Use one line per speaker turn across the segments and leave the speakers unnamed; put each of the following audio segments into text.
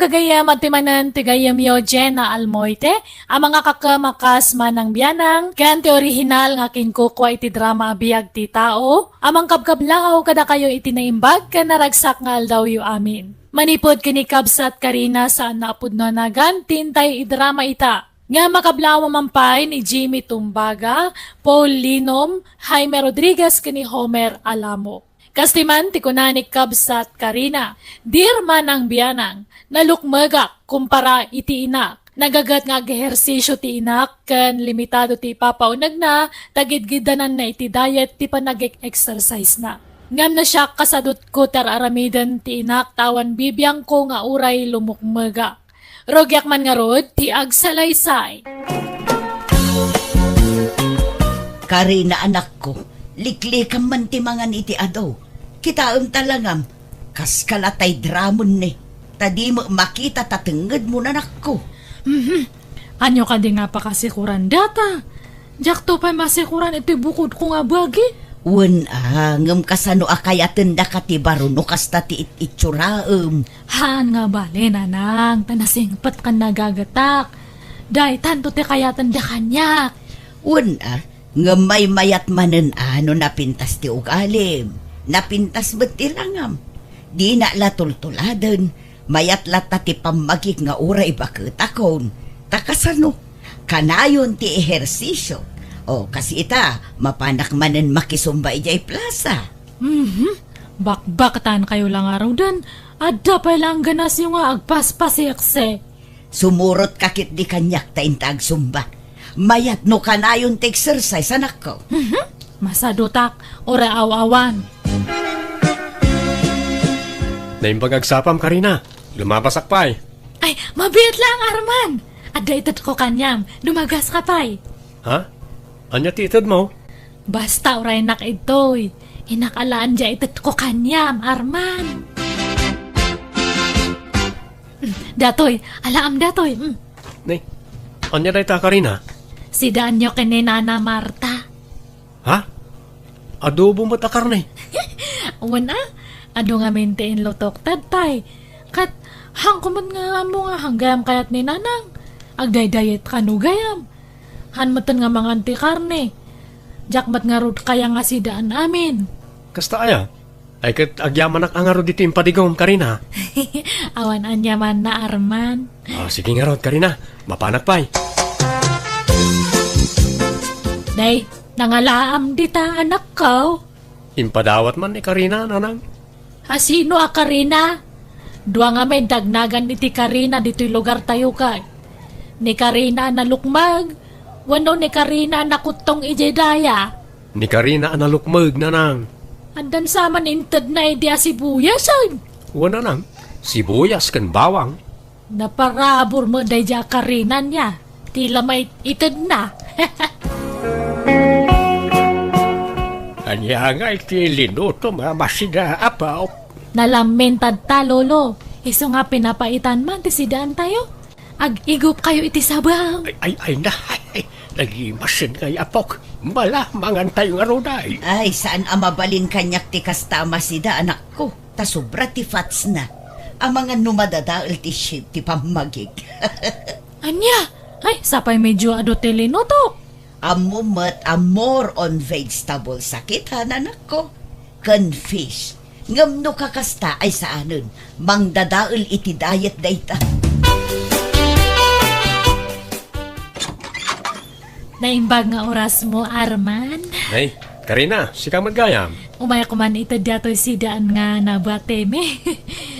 kagayam at timanan tigayam yo Jenna Almoite, ang mga kakamakas manang biyanang, kanti orihinal nga kinkukwa iti drama abiyag ti tao, amang kabkablaaw kada kayo iti naimbag ka naragsak nga aldaw yu amin. Manipod kini Kabsat Karina saan naapod na nagan, tintay idrama ita. Nga makablawa mampay ni Jimmy Tumbaga, Paul Linom, Jaime Rodriguez kini Homer Alamo. Kastiman ti kunanik Kabsat Karina, dirman ang biyanang, nalukmagak kumpara iti inak. Nagagat nga ehersisyo ti inak, kan limitado ti papaunag na, tagidgidanan na iti diet ti panag-exercise na. Ngam na siya kasadot ko tararamidan ti inak, tawan bibiyang ko nga uray lumukmagak. Rogyak man nga rod, ti agsalaysay.
Karina anak ko, liklikam man ti mangan iti ado. Kitaam talangam, kas kalatay dramon ni. Tadi mo makita tatenged mo nanak ko.
Anyo ka di nga pa kasikuran data. Jak to pa masikuran iti bukod ko nga bagi.
Wen ngem kasano akayaten da ka ti baruno kasta ti itsuraem.
Han nga bali nanang, tanasingpat ka nagagatak. Day tanto ti kayatan da kanyak.
Wen ngem may mayat manen ano napintas ti ugalim. Napintas bet ti langam. Di na latultuladen. Mayat lata ti pamagik nga uray baketakon. Takasano, kanayon ti ehersisyo. O kasi ita, mapanak manen makisumba ijay plaza.
Bakbaktan kayo lang araw dan. Adda pa lang ganas yung nga agpaspasiakse.
Sumurot kakit di kanyak ta intag sumba. Mayat no kanayon ti exercise anak ko.
Masadutak, ora aw-awan.
Naimbag agsapam Karina, lumabasak pa'y.
Ay, mabiyat lang Arman. Adda itad ko kanyam, dumagas ka pa'y.
Ha? Anya ti itad mo?
Basta oray nak itoy. Inakalaan dya itad ko kanyam, Arman. Datoy, alaam datoy.
Nay, anya day ta Karina?
Si Danyo kini Nana Marta.
Ha? Adobo mo ta karne.
Wana, ado nga maintain lotok tadtay. Kat, hangkuman nga mo nga hanggayam kayat ni Nanang. Agday-diet ka no gayam. Hanmatan nga mga anti-karne. Jakmat nga rod kaya nga si daan amin.
Kasta aya? Ay kat agyaman ang angaro dito yung padigom Karina.
Awan anyaman na Arman.
Sige nga rod Karina, mapanak pa'y.
Day, nangalaam dita anak ko.
Impadawat man ni Karina, nanang.
Asino a Karina? Dua nga may dagnagan iti Karina dito'y lugar tayo kay. Ni Karina na lukmag, wano ni Karina na kutong ijedaya.
Ni Karina analukmag, nanang.
Andan sama nintad na idea sibuyasan.
Wana nang, sibuyas kan bawang.
Naparabor mo day dya Karina niya. Tila may itad na.
Anya nga iti linuto masida apaw.
Nalamentad ta, lolo. Iso nga pinapaitan man, ti sidaan tayo. Ag-igop kayo iti sabaw.
Ay na, nagimasin kay apok. Mala, mangan tayo nga roday.
Ay, saan amabalin kanyak ti kastama sida anak ko? Ta sobra ti fats na. Ang mga numadadaal ti ship ti pamagig.
Anya? Ay, sapay medyo adotelino to.
Amumat more on vegetable sakit anak ko. Kan fish. Ngam no kakasta ay saanon. Mangdadaal iti diet dayta.
Naimbag nga oras mo, Arman.
Ay, Karina, sika magayam.
Umaya ko man ito dato'y sidaan nga nabateme.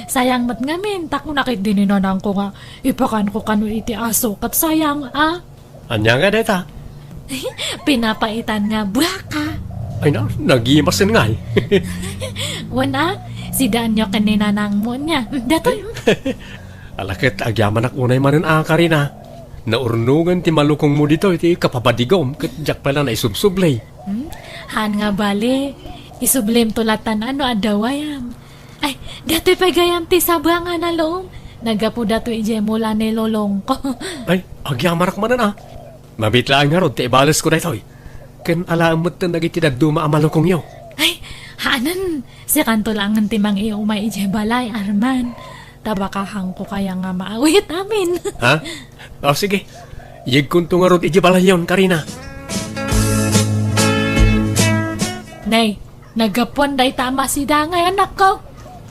Sayang mat ngamin, tako nakit dininanang ko nga. Ipakan ko kano iti aso, kat sayang
Anya nga deta?
Pinapaitan nga baka.
Ay na, nagimasin nga
Wana, sidaan nyo kanina nang mo niya. Dato'y.
Alakit, agyaman ak unay manin Karina. Naurnungan ti malukong mo dito, iti kapabadigom, katjak pala na isubsublay.
Han nga bali, isublim tulatan adawayam. Ay, dato'y pagayam ti sabangan na loom. Nagapo dato'y mula ni lolong ko.
Ay, agyaman ak manan Mabitlaan nga ron, ti ibales ko dito. Ken alaamot na nagitidagduma ang malukong yo.
Ay, hanan, si kanto lang ang timang iumay balay, Arman. tabakahang ko kaya nga maawit amin.
Ha? O sige, yig kung tungarot iji balayon, Karina.
Nay, nagapuan day tama si Dangay anak ko.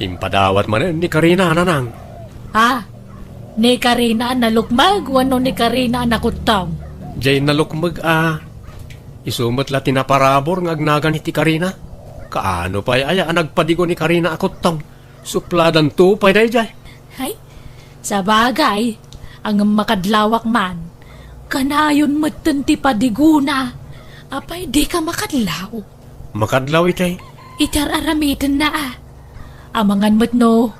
Impadawat man ni Karina, nanang.
Ha? Ni Karina nalukmag, wano ni Karina nakutaw.
Jay nalukmag isumot la tinaparabor ng agnagan iti Karina. Kaano pa aya nagpadigo ni Karina akot tong. Supladan to pa day jay.
Ay, sa bagay, ang makadlawak man, kanayon matanti padiguna, apay di ka makadlaw.
Makadlaw itay.
Itar aramitan na Amangan mo't no.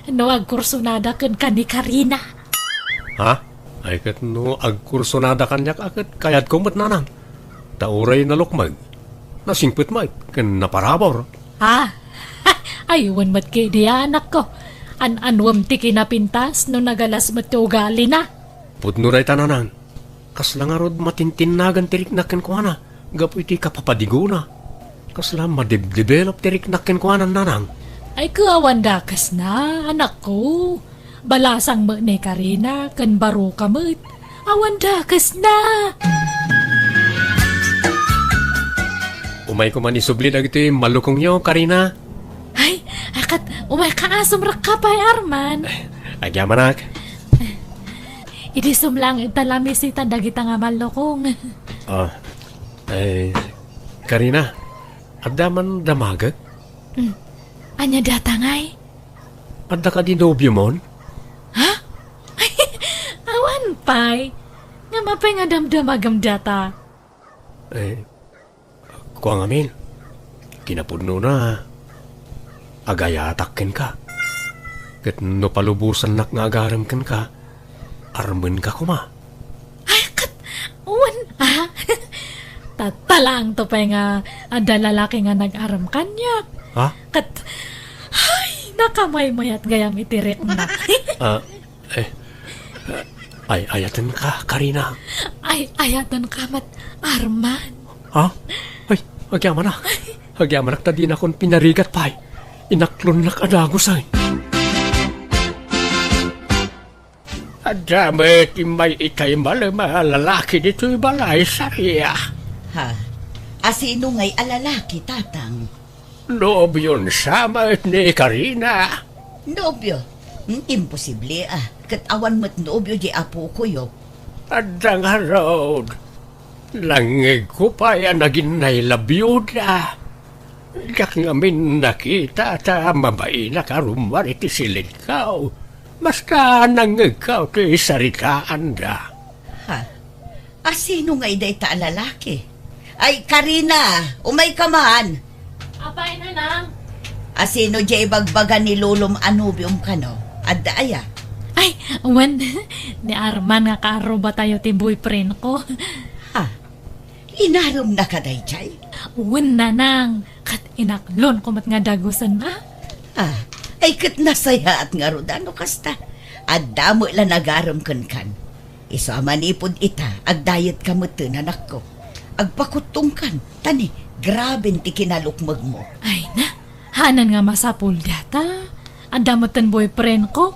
No agkursunada kan ni Karina.
Ha? Ay kat no agkursonada kanyak akat kayat kumot nanang. Tauray na lukmag. Nasingpit may kan naparabor.
Ha? Aywan mat kay di anak ko. Anwam ti kinapintas no nagalas mat ti ugali na.
Putnuray tananang. Kasla nga rod matintinagan tirik nakin ko na. Gapu iti kapapadigo na. Kasla madib-develop tirik nakin ko na nanang.
Ay kaawan dakas na, anak ko. Balasang mo ni Karina, kan baro ka mo. Awan dakas na.
Umay ko man isubli na ito yung malukong nyo, Karina.
Ay, akat, umay kaasam rakapay, Arman.
Agyamanak.
Idi sumlang italamisitan dagita nga malukong.
Karina, adda man damagag?
Anya datangay?
Adda ka di nobyo mon?
Ha? Ay, awan pay. Nga mapay nga damdamagam data.
Kuang amin. Kinapudno na. Agayatakken ka. Kat no palubusan nak nga agaram ka. Armen ka kuma.
Ay, kat, uwan, ha? Tatalang to pa nga ada lalaki nga nag-aram kanya.
Ha?
Kat, ay, nakamay-mayat gayam itirik na.
Ay, ayatan ka, Karina.
Ay, ayatan kamat, Arman.
Ha? Ay, agyaman na. Agyaman na tadi na kong pinarigat pa. Inaklon na kadagusay. Adamit, may itay lalaki dito'y balay sariya.
Ha? Asino ngay alalaki, tatang?
Nobyon samat ni Karina.
Nobyo? Imposible Katawan mo't nobyo di apo ko yo.
Adang harod. Langig ko pa yan naging nailabiyuda. Yak ngamin nakita ta mabay na karumar iti silid kao. Basta nangig kao ti saritaan da.
Ha? Asino ngay day ta lalaki? Ay, Karina, umay ka man.
Apay na nang.
Asino jay bagbagan ni Lulom Anubium kano? Adda aya?
Ay, uwan, ni Arman nga karo ba tayo ti boyfriend ko?
Ha? Inarom na ka day jay?
Uwan na nang, kat inaklon kumat nga dagusan na.
Ah, ay kat nasaya at nga rodano kasta. Adda mo la nagaram kan. Isa manipod ita, agdayat ka mo anak ko. Agpakutong kan, tani, grabe ti kinalukmag mo.
Ay na, hanan nga masapul data. Ang damutan boyfriend ko.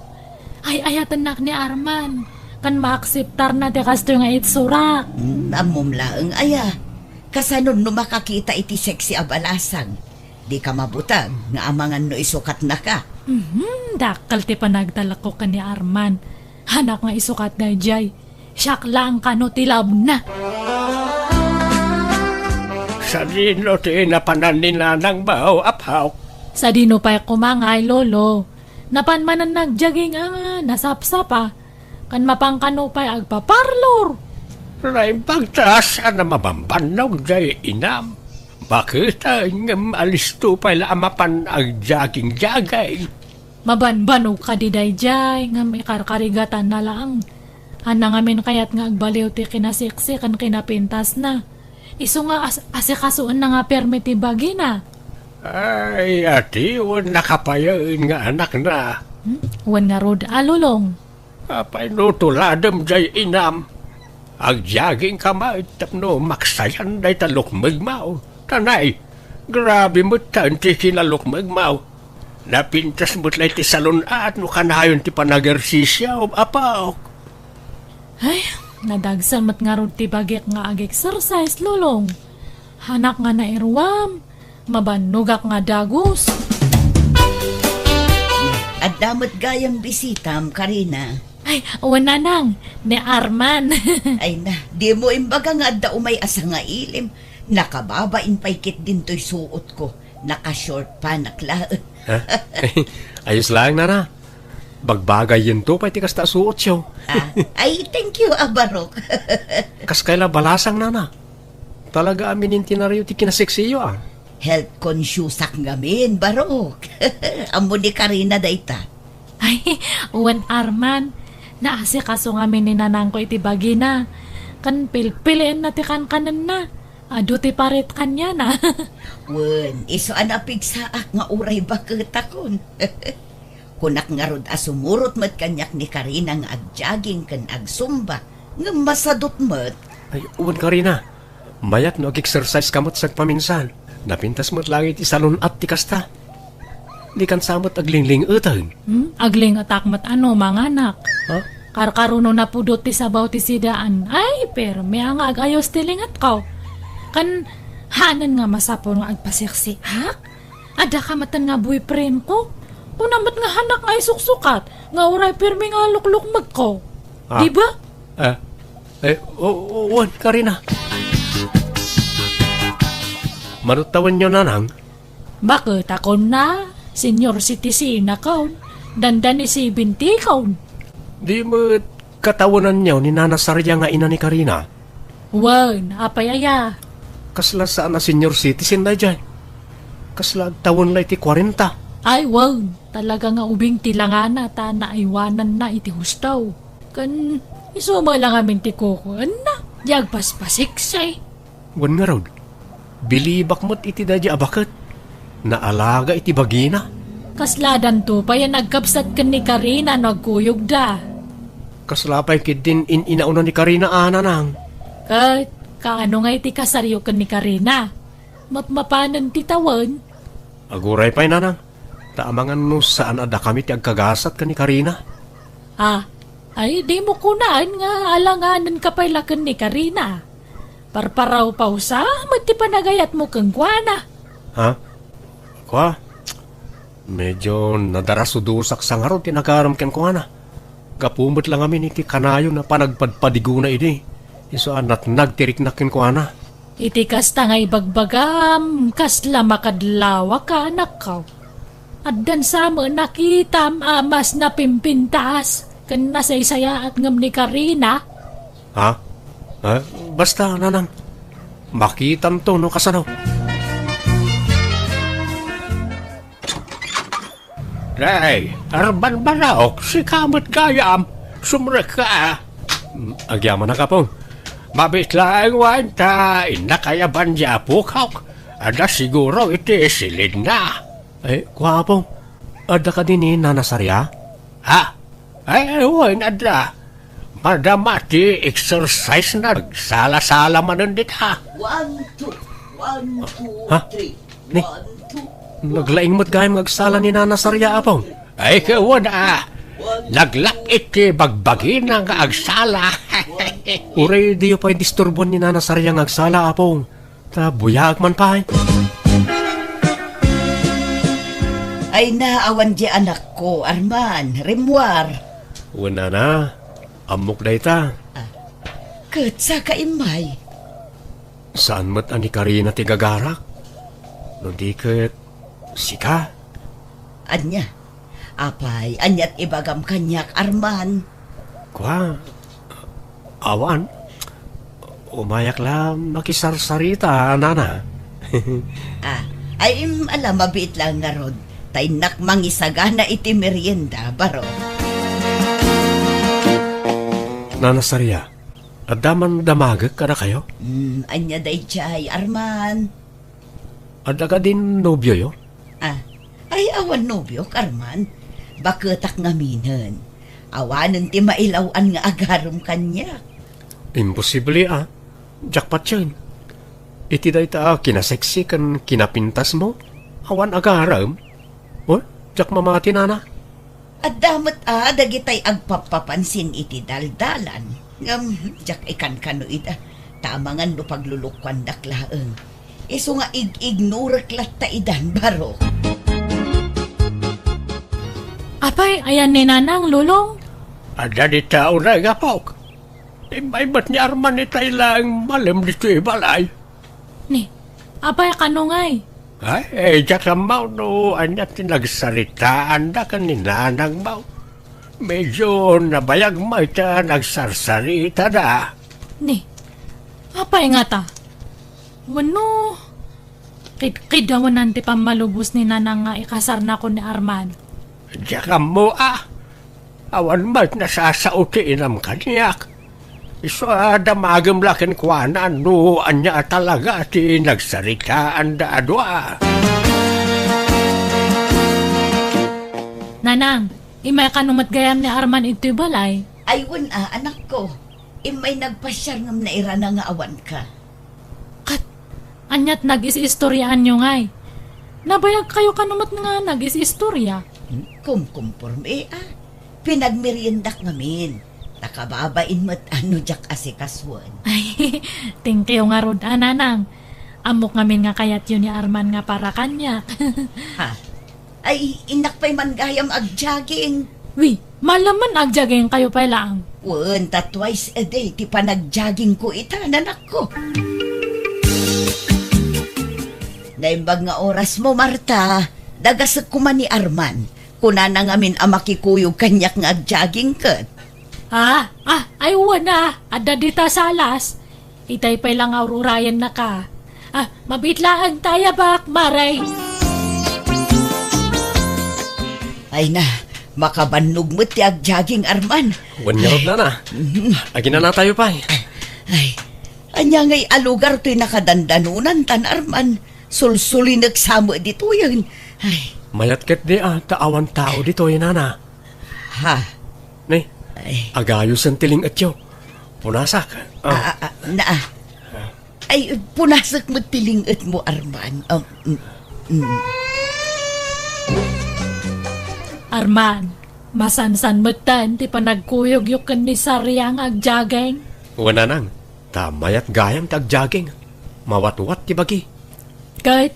Ay ayatan nak ni Arman. Kan maakseptar na ti kasto nga itsurak.
Namumlaang aya. Kasanon no makakita iti sexy abalasang. Di ka mabutang nga amangan no isukat na ka.
Dakal ti panagdala ko ka ni Arman. Hanak nga isukat na jay. Siyak lang ka no tilab na.
Sa dino ti napanan nila ng bao apaw.
Sa dino pa kumangay, lolo. Napanmanan nagjaging nasapsapa. Kan mapangkano pa agpaparlor.
Lain pagtas na mabambanong day inam. Bakit ang alisto pala amapan ang jaging-jagay?
Mabanbano ka di dayjay, nga may karkarigatan na lang. Hana ngamin kayat nga agbaliw ti kinasiksi kan kinapintas na. Iso nga asikasuan na nga permiti bagi na.
Ay, ati, nakapayain nga anak na.
Wan nga rod alulong.
Apay no tuladam jay inam. Ang jaging kamay tapno maksayan day talok magmaw. Tanay, grabe mo tanti kinalok magmaw. napintas mo't lay ti salon at no kanayon ti panagersisya o apaok.
Ay, nadagsan mat nga ron ti bagek nga ag-exercise, lulong. Hanak nga na irwam, mabanugak nga dagos.
At damot gayang bisitam, Karina.
Ay, wala nang, ni Arman.
Ay na, di mo imbaga nga da umay asa nga ilim. Nakababain paikit din to'y suot ko. Naka-short pa, naklaan.
Ha? Ayos lang na. Bagbagay yun to, pa'y tikas ta suot siyo.
Ay, thank you, Abarok.
Kas kaila balasang na. Talaga aminin tinariyo ti kinaseksiyo
Health conscious ak ngamin, Barok. Amo ni Karina dayta.
Ay, uwan Arman, naasi kaso nga ni nanang ko iti bagina. Kan pilpiliin na ti kanan na. Ado ti parit kanya na.
Wen, iso anapig saak nga uray bakit akon. Kunak nga rod asumurot mat kanyak ni Karina nga agjaging kan agsumba. Nga masadot mat.
Ay, uwan Karina. Mayat no ag-exercise kamot sa paminsan. Napintas mo't lang iti salon at ti kasta. Di kan samot aglingling utang.
Agling atak mat ano, mga anak.
Ha?
Karkaruno na pudot ti sabaw ti sidaan. Ay, pero may ang agayos ti lingat ko. Kan hanan nga masapon nga agpaseksi. Ha? Ada ka matan nga boyfriend ko. Unamat nga hanak nga isuksukat. Nga uray pirmi nga lukluk mag ko.
Ah.
Diba?
Uwan Karina. Manutawan nyo nanang.
Bakit ako na? Senior citizen ako. Dandan ni 70 kaon.
Di mo katawanan nyo ni Nana Sarya nga ina ni Karina.
Wan, apayaya.
Kasla saan na senior citizen na dyan. Kasla tawon na iti 40.
Ay, wan. Talaga nga ubing tilangana ta na iwanan na iti hustaw. Kan, isuma lang amin ti kukuan na. Diag paspasiksay.
Wan nga raw. Bilibak mo't iti dadya abakat. Naalaga iti bagina.
Kasladan to pa yan nagkapsat kan ni Karina nagkuyog da.
Kaslapay kid din inauna ni Karina ana nang.
Kat, kaano nga iti kasaryo kan ni Karina. Mapmapanan ti tawan.
Aguray pa'y nanang. Taamangan no saan ada kami ti agkagasat ka ni Karina.
Ay di mo kunaan nga alanganan ka pala kan ni Karina. Parparaw pausa, mati panagayat mo kang guana.
Ha? Kwa? Medyo nadarasudusak sa nga ron tinagaram ken ko na. Kapumot lang amin iti kanayo na panagpadpadigo na ini. Iso anat nagtirik na ken ko na.
Iti kasta nga ibagbagam, kasla makadlawa ka anak ka. At dan sa mo nakitam amas na pimpintas, kan nasaysaya at ngam ni Karina.
Ha? Basta nanang. Makitam to no kasano. Ray, arban baraok, si kamot kayam. Sumrek ka. Agyaman na ka po. Mabit lang wanta, inakayaban niya po kawk. Ada siguro iti silid na. Kwa po, ada ka din ni Nana Sarya? Ha? Ewan, ada. Madamati exercise na. Sala-sala man dit ha.
1, 2, 1, 2,
Ha?
3.
Ni?
1, 2.
Naglaing mo't gayam agsala ni Nana Sarya apong. Ay kawan Naglak iti bagbagi na nga agsala. Uray diyo pa'y disturbon ni Nana Sarya nga agsala apong. Ta buyag man pa'y.
Ay naawan di anak ko, Arman, Rimwar.
Una na. Amok na ita.
Kat sa kaimay.
Saan mo't ani Karina ti gagarak? No di kat sika.
Anya, apay, anyat ibagam kanyak, Arman.
Kwa, awan. Umayak lang makisarsarita, Nana.
Ay alam, mabit lang nga rod. Tay nakmang isagana iti merienda, baro.
Nana Sarya, adaman damagag ka na kayo?
Anya day chay, Arman.
Ada ka din nobyo yo?
Ay awan nobyo, Arman. Baketak ngaminan. Awanan ti mailawan nga agarom kanya.
Imposible Jackpot yun. Iti da ita kinaseksi kan kinapintas mo. Awan agaram. Jak mamati nana.
At damat dagitay agpapapansin iti daldalan. Jak ikan kano ita. Tamangan no paglulukwan daklaeng. Iso nga ignorak latta idan baro.
Apay, ayan ni nanang, lulong.
Ada di tao na gapok. May ba't ni Arman ni lang malam dito balay?
Ni, apay kanungay.
Ay, jak amaw no, anya tinagsaritaan da kan ni nanang maw. Medyo nabayag mo ita nagsarsarita da.
Ni, apay nga ta. Wano, kidawan nanti pamalubos ni nanang nga ikasar na ko ni Arman.
Jak mo awan ba't nasasauti inam kanyak. Iso damagam lakin kwa na no, anya talaga ti nagsaritaan da adwa.
Nanang, imay kanumat gayam ni Arman ito'y balay.
Aywan anak ko. Imay nagpasyar ngam na ira na nga awan ka.
Kat, anyat nag-is-istoryahan nyo ngay. Nabayag kayo kanumat nga nag-is-istorya.
Kumporme Pinagmeriendak ngamin. Nakababain mo't ano jak asikaswan.
Ay, thank you nga rod, nanang. Amok ngamin nga kayat yun ni Arman nga para kanya.
Ha? Ay, inak pa'y man gayam ag-jogging.
Wi, malaman agjageng kayo pa lang.
Wan, twice a day, ti pa nag-jogging ko nanak ko. Naimbag nga oras mo, Marta. Dagasag ko man ni Arman. Kuna na ngamin amakikuyog kanyak nga ag-jogging kat.
Ay wana, ada dita salas. Itay pa lang aururayan na ka. Mabitlaan tayo bak, maray.
Ay na, makabannog mo ti ag-jogging, Arman.
Wanyarod na. Agi na tayo pa.
Ay, anya ngay alugar to'y nakadandanunan tan, Arman. Sulsuli nagsamo dito yun. Ay,
Mayat ket di taawan tao dito nana.
ha?
Nay,
Ay,
agayos ang tiling atyo. Punasak.
Ay, punasak mo tilingat mo, Arman.
Arman, masansan mo tan, ti pa nagkuyog yung kanisariang agjageng.
Wana nang, tamayat gayam tagjaging. Mawat-wat ti bagi.
Kahit,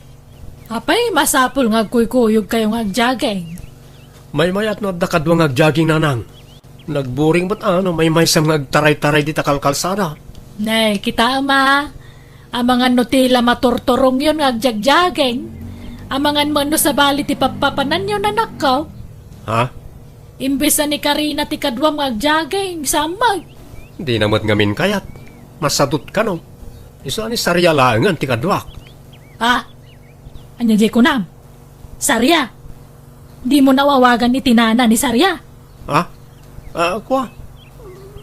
apay masapul nga kuykuyog kayong agjageng.
May mayat no dakadwang agjaging nanang. Nagburing ba't may sam nagtaray-taray di takalkalsada.
Nay, kita ama. Ang mga nutila maturturong yun nga agjagjageng. Ang mga mano sa bali ti papapanan yun anak ko.
Ha?
Imbes na ni Karina ti kadwang agjageng, samag.
Di namat ngamin kayat. Masadot ka no. Isa ni sarya langan ti kadwak.
Anya di ko nam. Sarya. Di mo nawawagan ni tinana ni Sarya.
Ha? Kwa?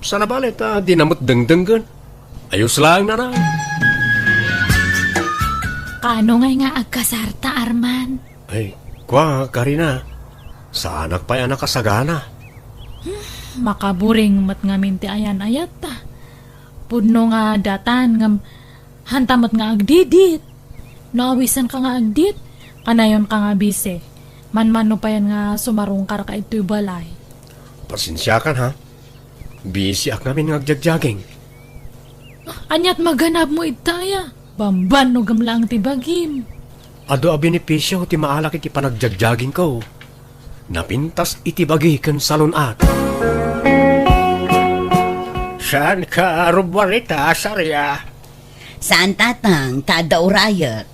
Sana balit di namat dengdenggan. Ayos lang na.
Kaano nga agkasarta, Arman?
Ay, kwa, Karina. Sa anak pa yan nakasagana.
Makaburing mat ngamin ti ayan ayat ta. Pudno nga datan ngam hantamot nga agdidit. Naawisan ka nga agdit. Kanayon ka nga bise. Man-mano pa yan nga sumarungkar ka ito'y balay.
Pasensya kan ha. Busy ak namin ngagjagjaging.
Anyat maganap mo itaya. Bamban no gamlang ti bagim.
Ado a benepisyo ti maalak iti panagjagjaging ko. Napintas iti bagi ken salunat. Saan ka rubwarita, Sarya?
Saan tatang, tadaw rayat?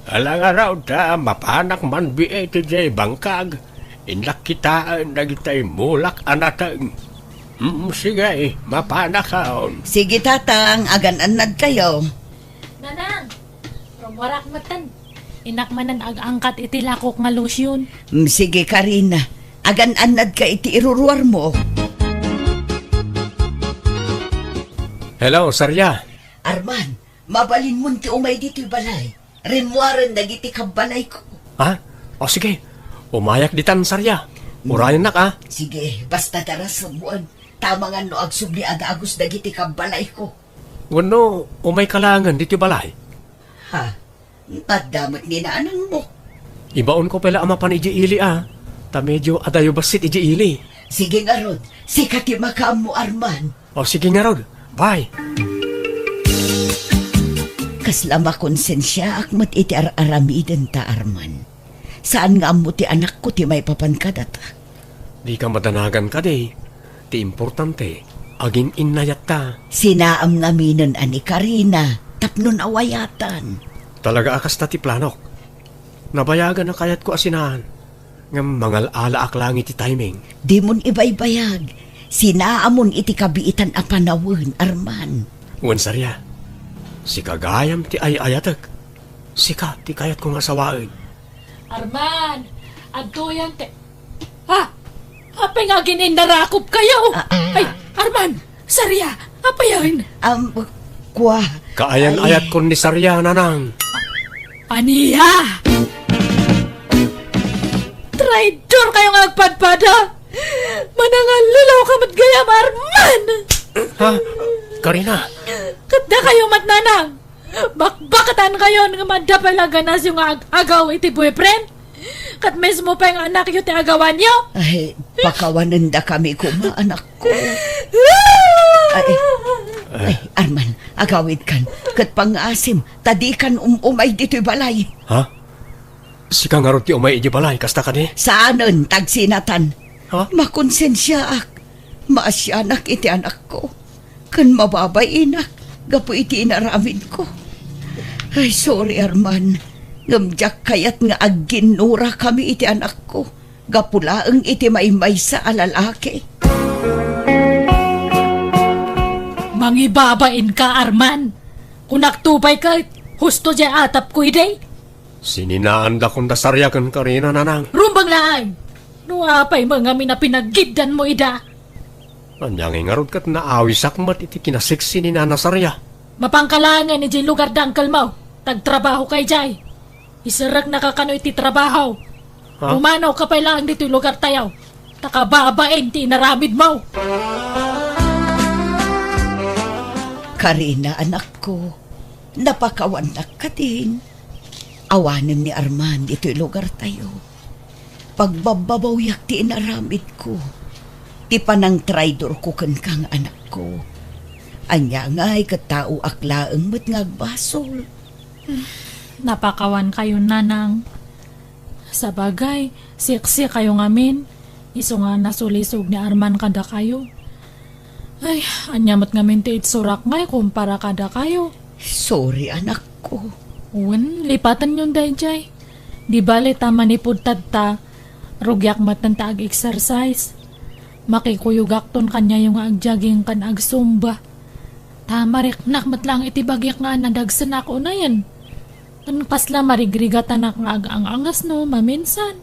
Alang araw da, mapanak man biye ti jay bangkag. Inlak kitaan na kita'y mulak anatang. Sige, mapanak kaon.
Sige tatang, agan-anad kayo.
Nanang, rumwarak matan. Inakmanan ag-angkat iti lakok nga lotion.
Sige Karina, agan-anad ka iti iruruar mo.
Hello, Sarya.
Arman, mabalin mo ti umay dito'y balay. Rinwaran nagiti kabalay ko.
Ha? O sige, umayak ditan, Sarya. Urayan na ka.
Sige, basta daras sa buwan. Tama nga no agsubli agagos dagiti kabalay ko.
Wano, umay kalangan dito balay.
Ha? Tadamot ni na anang mo.
Ibaon ko pala ama paniji ili Ta medyo adayo basit iji ili.
Sige nga Rod, sikat ti makaam mo Arman.
O sige nga Rod, bye.
Kaslama konsensya akmat iti aramiden ta Arman. Saan nga mo ti anak ko ti may papankadat?
Di ka madanagan ka di. Ti importante, aging inayat ta.
Sinaam naminon ani Karina, tapnon awayatan.
Talaga akas ta ti planok. Nabayagan na kayat ko asinahan. Nga mangal ala aklang iti timing.
Di mon ibaybayag, sinaamon iti kabiitan a panawon, Arman.
Wansarya, si kagayam ti ayayatag. Sika ti kayat kong asawaan.
Arman, adtuyan te... Ha? Apay nga ginindarakop kayo! Ay, Arman! Sarya! Apay yan!
Kwa.
Kaayan-ayat ko ni Sarya nanang.
Aniya! Traitor kayo nga nagpadpada! Manangal lulaw ka matgayam, Arman!
Ha? Karina,
Kada kayo matnanang! Bakbakatan kayo nga madapalaga na yung agaw iti boyfriend? Kat mismo pa yung anak yung ti agawan nyo?
Ay, pakawanan da kami kuma, anak ko. Ay, Arman, agawid kan. Kat pangasim, tadikan umay dito'y balay.
ha? Si kang harot ti umay iji balay, kasta ka ni?
Saanon, tagsinatan.
Ha?
Makonsensya ak. Maasyanak iti anak ko. Kan mababay inak, gapo iti inaramid ko. Ay, sorry Arman. Ngamjak kayat nga agginura kami iti anak ko. Gapulaang iti maymay sa alalaki.
Mangibabain ka, Arman. Kung naktubay ka, husto dya atap ko iday.
Sininaan da kong da Sarya kan Karina nanang.
Rumbang laang. Nuapay mga pinaggidan mo ida.
Anyang ingarot kat naawisak mat iti kinasiksi ni Nana Sarya.
Mapangkalangan ni Jay lugar dangkal mo. Tagtrabaho kay Jay. Isarak nakakano iti trabaho.
Ha?
Umanaw ka pa lang dito lugar tayaw. Takababain ti naramid mo.
Karina, anak ko. Napakawanak ka din. Awanan ni Arman dito'y lugar tayo. Pagbababawyak ti inaramid ko. Ti panang traidor ko kan kang anak ko. Anya nga'y katao aklaang mat ngagbasol.
Napakawan kayo nanang. Sa bagay, siksi kayo ngamin. Iso nga nasulisog ni Arman kada kayo. Ay, anyamot ngamin ti itsurak ngay kumpara kada kayo.
Sorry, anak ko.
Uwan, lipatan yung dayjay. Di bali tama ni pudtad ta. Rugyak matan ta ag-exercise. Makikuyugak ton kanya yung agjaging kan agsumba. Tama rik nakmat lang itibagyak nga nadagsan ako na yan. Ang pasla marigrigatan ak nga ang-angas no, maminsan.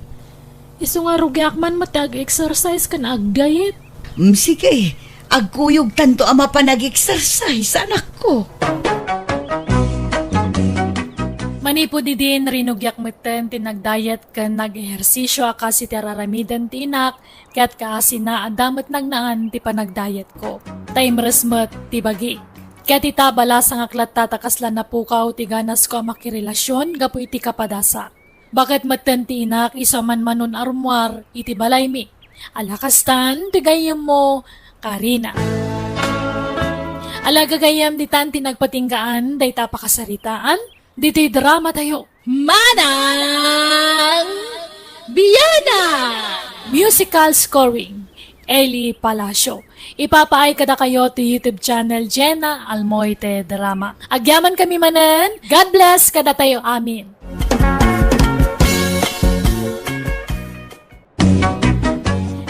Iso nga rugyak man matag exercise kan ag-diet.
Sige, agkuyog tanto ama pa nag-exercise, anak ko.
Manipo di din rinugyak meten tinag-diet kan nag-ehersisyo akasi teraramidan tinak kat kaasi na adamat nagnaan ti panag-diet ko. Time resmet ti bagi. Kaya tita balas ang aklat tatakaslan na pukaw ti ganas ko makirelasyon gapu iti kapadasa. Bakit meten ti inak isa man manon arumwar iti balay mi. Alakastan ti gayam mo Karina. Alaga gayam di tan tinagpatinggaan day tapakasaritaan. Dito'y drama tayo. Manang Biyana! Musical scoring. Eli Palacio. Ipapaay kada kayo to YouTube channel Jenna Almoite Drama. Agyaman kami manan. God bless kada tayo. Amin.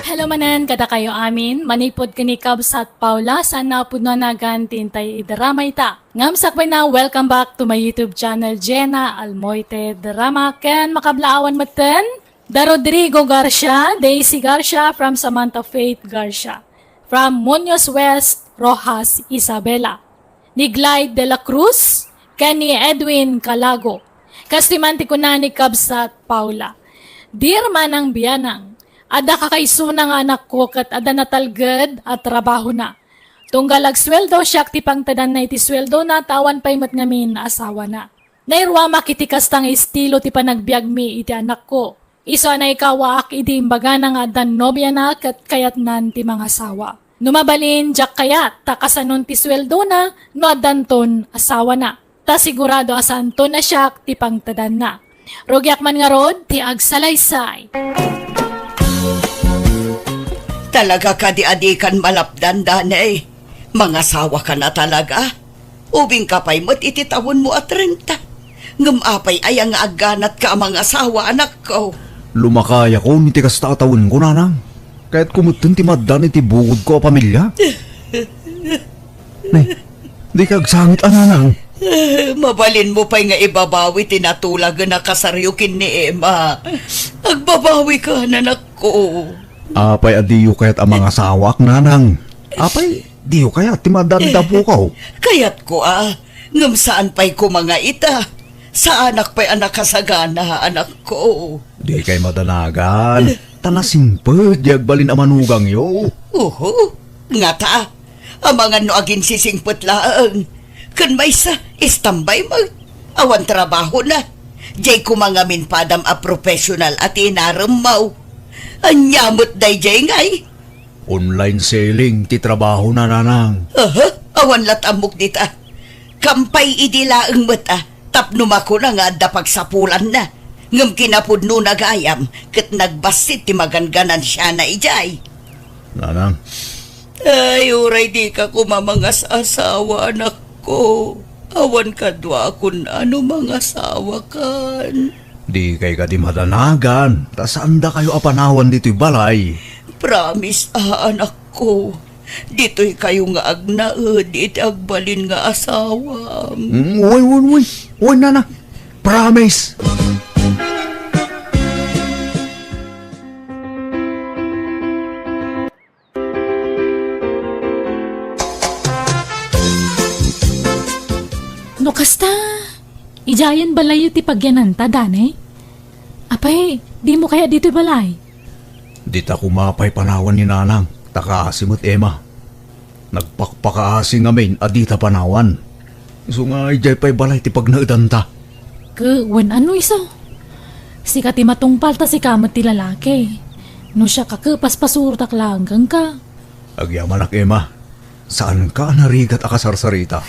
Hello manan kada kayo amin. Manipod kani Kabsat Paula. Sana po na nagantin tayo idrama ita. Ngamsak pa na welcome back to my YouTube channel Jenna Almoite Drama. Ken makablaawan matan. Da Rodrigo Garcia, Daisy Garcia from Samantha Faith Garcia. From Muñoz West, Rojas, Isabela. Ni Glide de la Cruz, kani Edwin Calago. Kastimanti ko na ni Kabsat Paula. Dear Manang Biyanang, ada kakaisunang anak ko kat ada natalgad at trabaho na. Tunggalag sweldo siyak ti pangtadan na iti sweldo na tawan pa'y mat ngamin na asawa na. Nairwa makitikas tang estilo ti panagbiag mi iti anak ko. Iso na ikawaak idi imbaga na nga dan nobya na kat kayat nan ti mga asawa. Numabalin jak kayat takasanon ti sweldo na no adanton asawa na. Ta sigurado asanton na siya ti pangtadan na. Rogyak man nga rod ti agsalaysay.
Talaga ka di adikan malapdan, danay. Mga sawa ka na talaga. Ubing ka pa'y mo't ititawon mo at 30. Ngumapay ay ang aganat ka mga sawa, anak ko.
Lumakaya ko ni tikas tatawin ko, nanang. Kahit kumutin ti maddan iti bugod ko a pamilya. Di kagsangit, nanang.
Mabalin mo pa'y nga ibabawi tinatulag na kasaryukin ni Emma. Agbabawi ka, nanak ko.
Apay adiyo kayat ang mga sawak, nanang. Apay, diyo kayat ti maddan tapo ko.
Kayat ko ngam saan pa'y ko mga ita. Sa anak pa'y anak kasagana, anak ko.
Di kay madanagan. Tanasimpet, di agbalin ang manugang yo.
Nga ta. Ang mga noagin sisingpet laang. Kan may sa istambay mag. Awan trabaho na. Jay ko mga minpadam a professional at inaramaw. Anyamot day jay ngay.
Online selling, ti trabaho na, nanang.
Awan latamok dita. Kampay idilaang mata. Tapno mako na nga dapag sapulan na. Ngam kinapudno nagayam. Kat nagbasit ti maganganan siya na ijay.
Nanang,
Ay, uray di ka kumamangas asawa, anak ko. Awan ka dwa kun ano mga asawa kan.
di kay ka di madanagan. Ta saan da kayo apanawan dito'y balay?
Promise, anak ko. Dito'y kayo nga agnaed, iti agbalin nga asawa.
Uy, nana. Promise.
No kasta, ijayan balay ti pagyananta, danay? Apay, di mo kaya dito balay?
Di ta kumapay panawan ni nanang. Takaasimot Emma. Nagpakpakaasing amin adita panawan. So nga ijay pa'y balay ti pagnaedan ta.
Wan ano iso? Si kati matungpal ta si kamat ti lalaki. No siya kakepas pasurtak langgang ka.
Agyaman ak Emma. Saan ka narigat akasarsarita?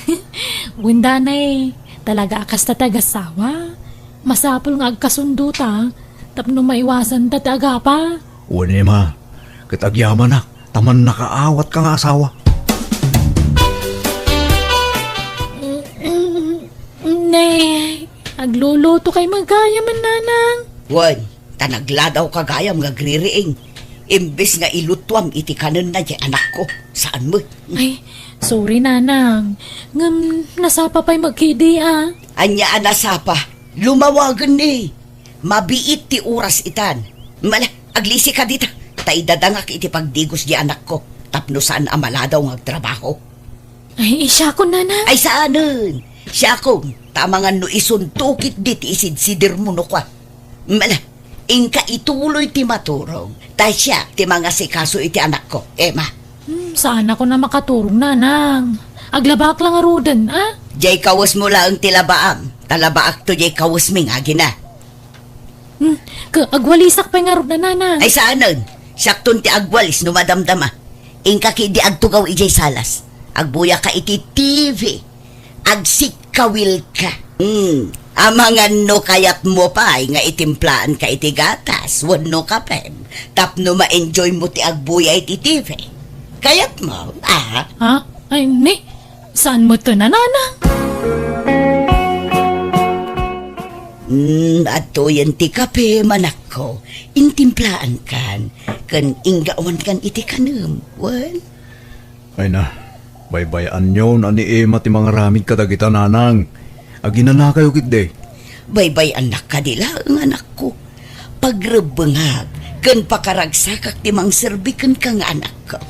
Windanay, talaga akas ta tagasawa. Masapol nga agkasundo ta. Tapno maiwasan ta taga pa.
Uwan Emma. Kitagyaman ak. Taman nakaawat kang asawa.
Nay, agluluto kay magaya man nanang.
Wan, tanagladaw kagayam nga gririing. Imbes nga ilutwam iti kanan na jay anak ko. Saan mo?
Ay, sorry nanang. Ngam, nasapa pa'y magkidi
Anya anasapa, lumawagan ni. Mabiit ti oras itan. Mala, aglisi ka dita. Tay dadangak iti pagdigos di anak ko. Tapno saan amaladaw ng trabaho.
Ay, siya ko nanang.
Ay saanan? Siya ko, tamangan no isuntukit dit isidsidir mo no kwa. Mala, ingka ituloy ti maturong. Tay siya, ti mga sikaso iti anak ko. Emma.
Saan ako na makaturong nanang? Aglabak lang arudan,
Jay kawas mo lang tilabaam. Talabaak to jay kawas ming agina.
Agwalisak pa nga rin na nanang.
Ay saanan? Sakton ti agwalis no madamdama. Ingka ki di agtugaw ijay salas. Agbuya ka iti TV. Agsikawil ka. Amangan no kayat mo pa nga itimplaan ka iti gatas. Wano ka pem. Tapno ma-enjoy mo ti agbuya iti TV. Kayat mo,
Ha? Ay, ni. Saan mo to na nanang?
Ato yan ti kape, manak ko. Intimplaan kan. Kan inggawan kan iti kanam. Well?
Ay na. Baybayan nyo na ni Emma ti mga ramid kadagita nanang. Agina na kayo kitde.
Baybay anak ka nila ang anak ko. Pagrebengag, kan pakaragsakak ti mang serbikan kang anak ko.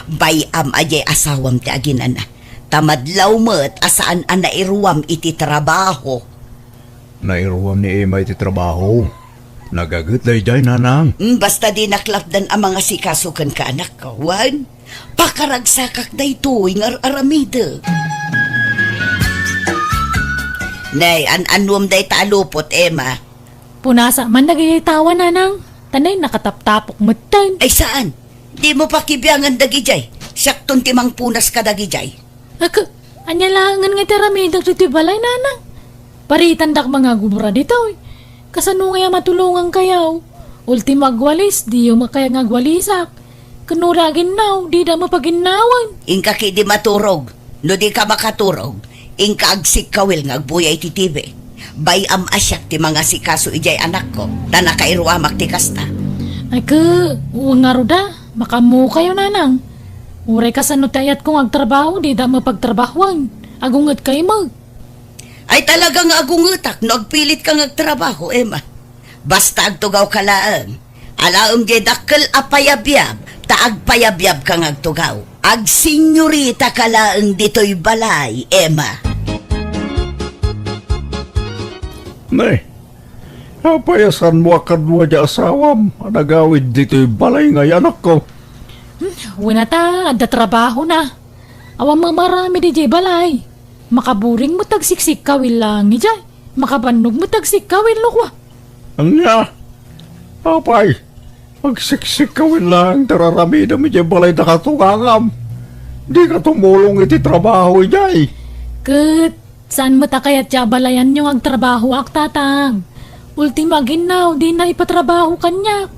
Bayam ajay asawam ti aginana. Tamadlaw mo't asaan ang nairuwam iti trabaho.
Nairuwam ni Emma iti trabaho. Nagagat dayjay nanang.
Basta di naklapdan ang mga sikasukan ka anak ko. Wan, pakaragsakak da ito ng aramida. Nay, anuam day talupot, Emma.
Punasa man nagayitawa nanang. Tanay nakataptapok matan.
Ay saan? Di mo pa kibiyangan dagijay. Sakton timang punas ka dagijay.
Ako, anya langan nga tiramidang rito balay nanang. Paritandak mga gubra dito. Kasano nga matulungan kayaw. Ultima agwalis, di yung makaya nga agwalisak. Kanuragin naw, di da mapaginawan.
Ingka ki di maturog. No di ka makaturog. Ingka agsik kawil nga agbuyay ti TV. Bayam asyak ti mga sikaso ijay anak ko. Ta nakairuamak ti kasta.
Ay ka, uwang nga ruda. Makamu kayo nanang. Uray ka sa nutayat kong agtrabaho, di da mapagtrabahuan. Agungat kayo mo.
Ay talagang agungutak. No agpilit kang agtrabaho, Emma. Basta agtugaw ka laang. Alaom di dakkel apayabyab. Taagpayabyab kang agtugaw. Ag senyorita ka laang dito'y balay, Emma.
Nay, napayasan mo akadwa di asawam. Nagawid dito'y balay ngay anak ko.
Wala ta, adda trabaho na. Awang marami di jay balay. Makaburing mo tagsiksik kawil lang ni jay. Makabanog mo tagsik kawil lukwa.
Anya, apay, magsiksik kawin lang, tararamida mo dyan balay na katungangam. Di ka tumulong iti trabaho ijay.
Kat, saan mo ta kayat siya balayan nyo ang trabaho ak tatang? Ultima ginaw, di na ipatrabaho kanya.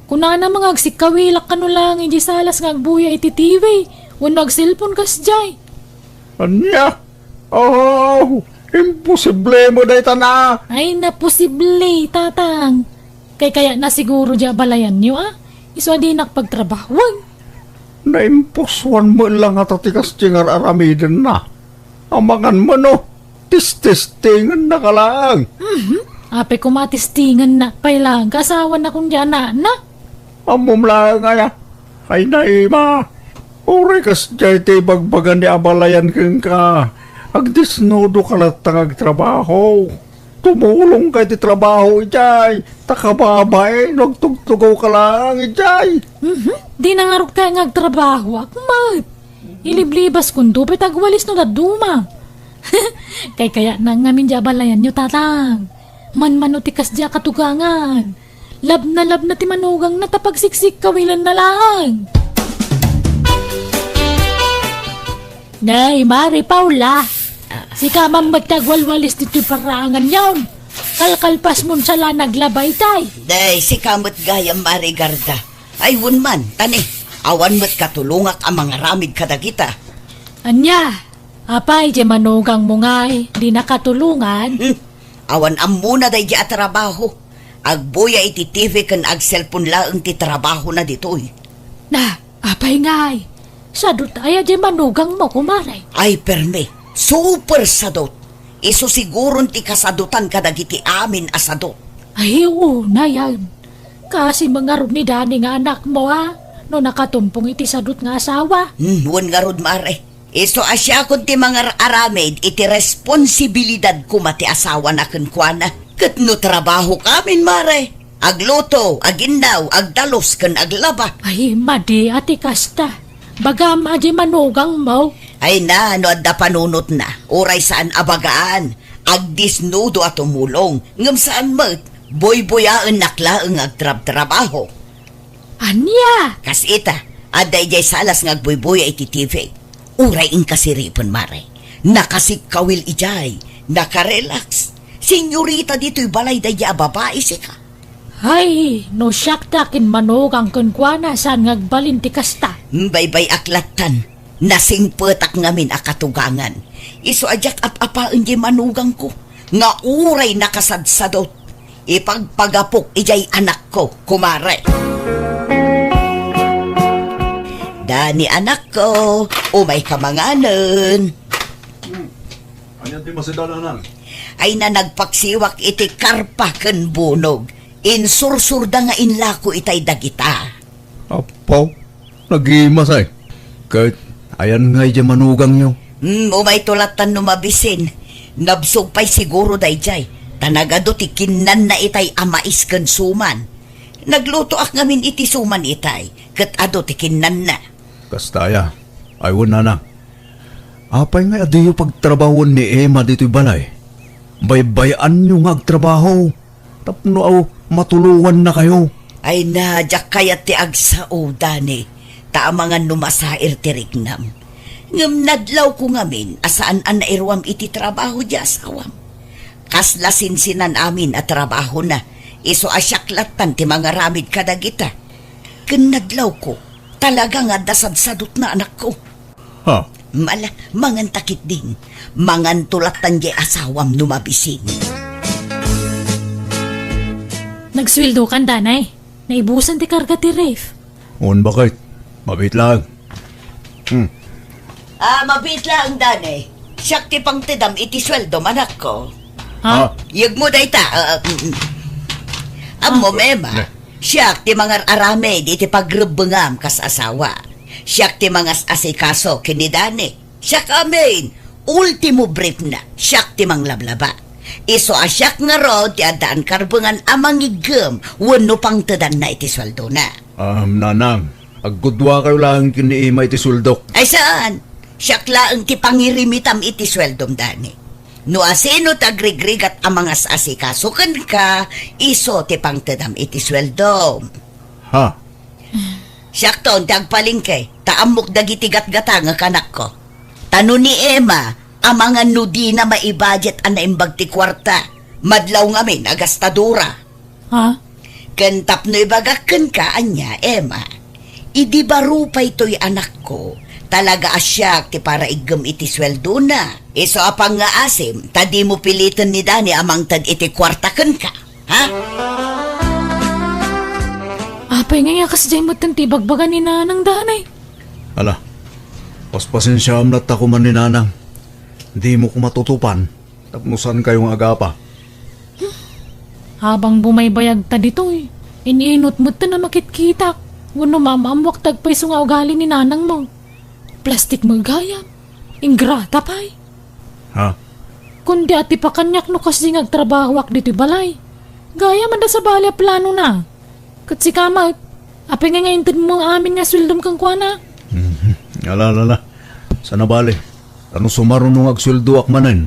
Kuna na mga agsikawilak ka no lang, hindi salas nga agbuya iti TV. Wano agsilpon kas jay.
Anya, oh, imposible mo dahi na.
Ay, naposible, tatang. Kaya na siguro diya balayan nyo Iso di nakpagtrabahuan.
Naimpuswan mo lang at atikas tingar aramidin na. Amangan mo no, tis-testingan na ka lang.
Ape kumatistingan na, pailang kasawa na kung diyan na.
Amom lang nga, ay naima. Uri kas jay ti bagbagan ni abalayan keng ka. Agdisnodo ka latang agtrabaho. Tumulong ka ti trabaho ijay. Takababay, nagtugtugaw ka lang ijay.
Di nangarok tayo ngagtrabaho, akmat. Iliblibas kundo, petagwalis no daduma. Kaya nang ngamin diya balayan nyo, tatang. Man-manutikas diya katugangan. Lab na ti manugang na tapagsiksik kawilan na lang. Nay, Mari Paula. Si kamang magtagwalwalis dito parangan yon. Kalkalpas mo sa naglabay tay.
Day, si kamot gayam Marigarda. Ay, man, tani. Awan mo't katulungak ang mga ramid kadagita.
Anya, apay di manugang mo ngay, di nakatulungan.
Awan am muna day di trabaho. Agbuya iti TV kan ag cellphone laang ti trabaho na ditoy.
Na, apay ngay. Sadot ay di manugang mo kumaray.
Ay, perme. Super sadot. Iso siguron ti kasadutan kadagiti amin asadot.
Ay, oo na yan. Kasi mga rod ni Dani nga anak mo no nakatumpong iti sadot nga asawa.
Wan nga rod mare. Iso asya kun ti mga aramid iti responsibilidad ko mati asawa na kunkwana. Kat no trabaho kamin mare. Agluto, agindaw, agdalos kan aglaba.
Ay, madi ati kasta. Bagam adi manugang mo.
Ay na, no adda panunot na. Uray saan abagaan. Agdisnudo at umulong. Ngam saan mat, boy-boyaan naklaang agtrab-trabaho.
Anya?
Kas ita, aday jay salas ngagboy-boy iti TV. Uray ing kasiripon mare. Nakasikawil ijay. Nakarelax. Senyorita dito'y balay daya babae sika.
Ay, no syaktakin manugang kunkwana saan ngagbalin ti kasta.
Baybay aklatan. Nasing petak ngamin akatugangan. Iso ajak apapaan di manugang ko. Nga uray nakasadsadot. Ipagpagapok ijay anak ko, kumare. Dani anak ko, umay kamanganan.
Ayan di masidalanan.
Ay na nagpaksiwak iti karpa ken bunog. Insursurda nga inlako itay dagita.
Apaw, nag-imasay. Kahit ayan nga ija manugang nyo.
Umay tulatan numabisin. Nabsog pa'y siguro dayjay. Tanagado ti kinan na itay amais ken suman. Nagluto ak ngamin iti suman itay. Ket ado ti kinan na.
Kastaya, aywan na. Apay nga adiyo pagtrabahon ni Emma dito'y balay. Baybayan nyo nga agtrabaho. Tapno aw matulungan na kayo.
Ay nadyak kayat ti agsao, Dani. Taamangan numasair ti rignam. Ngam nadlaw ko ngamin, asaan an nairwam iti trabaho di asawam. Kaslasinsinan amin at trabaho na. Iso asyaklatan ti mga ramid kadagita. Kinadlaw ko, talaga nga dasad-sadot na anak ko.
Ha?
Mangan takit din. Mangan tulatan di asawam numabising.
Nagsweldo kan, Danay. Naibusan ti karga ti Rafe.
On bakit? Mabit lang.
Mabit lang, Dani. Siyak ti pang tidam iti sweldo manak ko.
Ha?
Yag mo dayta. Amo, Mema. Siyak ti mga aramid iti pagrubungam kas asawa. Siyak ti mga asikaso kini Dani. Siyak amin. Ultimo brief na. Siyak ti mang lablaba. Iso asyak nga ro ti adaan karbungan amang igem. Wano pang tadan na iti sweldo na.
Nanang, aggudwa kayo lang kiniima iti suldok.
Ay saan? Siyak laang ti pangirimitam iti sweldom Dani. No asino tagrigrig at amang asikasukan ka, iso ti pangtadam iti sweldom.
Ha?
Siyak ton tagpalingke, taamok dagiti-gat-gata nga kanak ko. Tano ni Emma, amangan no di na maibudget ang naimbag ti kwarta. Madlaw ngamin agastadura.
Ha?
Kentap no ibagakan ka, anya, Emma. Idi baro pa ito'y anak ko. Talaga asyak ti para igam iti sweldo na. Iso apang nga asim, tadi mo pilitan ni Dani amang tad iti kwartakan ka. Ha?
Apay nga yakas dyan mo ti bagbagan ni Nanang, Danay.
Ala, paspasensyam na tako man ni Nanang. Di mo ko matutupan. Tapnusan kayong agapa.
Habang bumaybayag ta dito iniinot mo ta na makitkitak. Wano mamamwak tagpay nga ugali ni Nanang mo. Plastik mo gayam. Ingrata pay.
Ha?
Kundi ati pa kanyak no kasi ngagtrabaho ak dito balay. Gaya man da sa balya plano na. Kat si Kamat, apay nga ngayon mo amin nga swildom kang kuana.
Ala. Sana bali. Ano sumarunong agsuldo akmanan?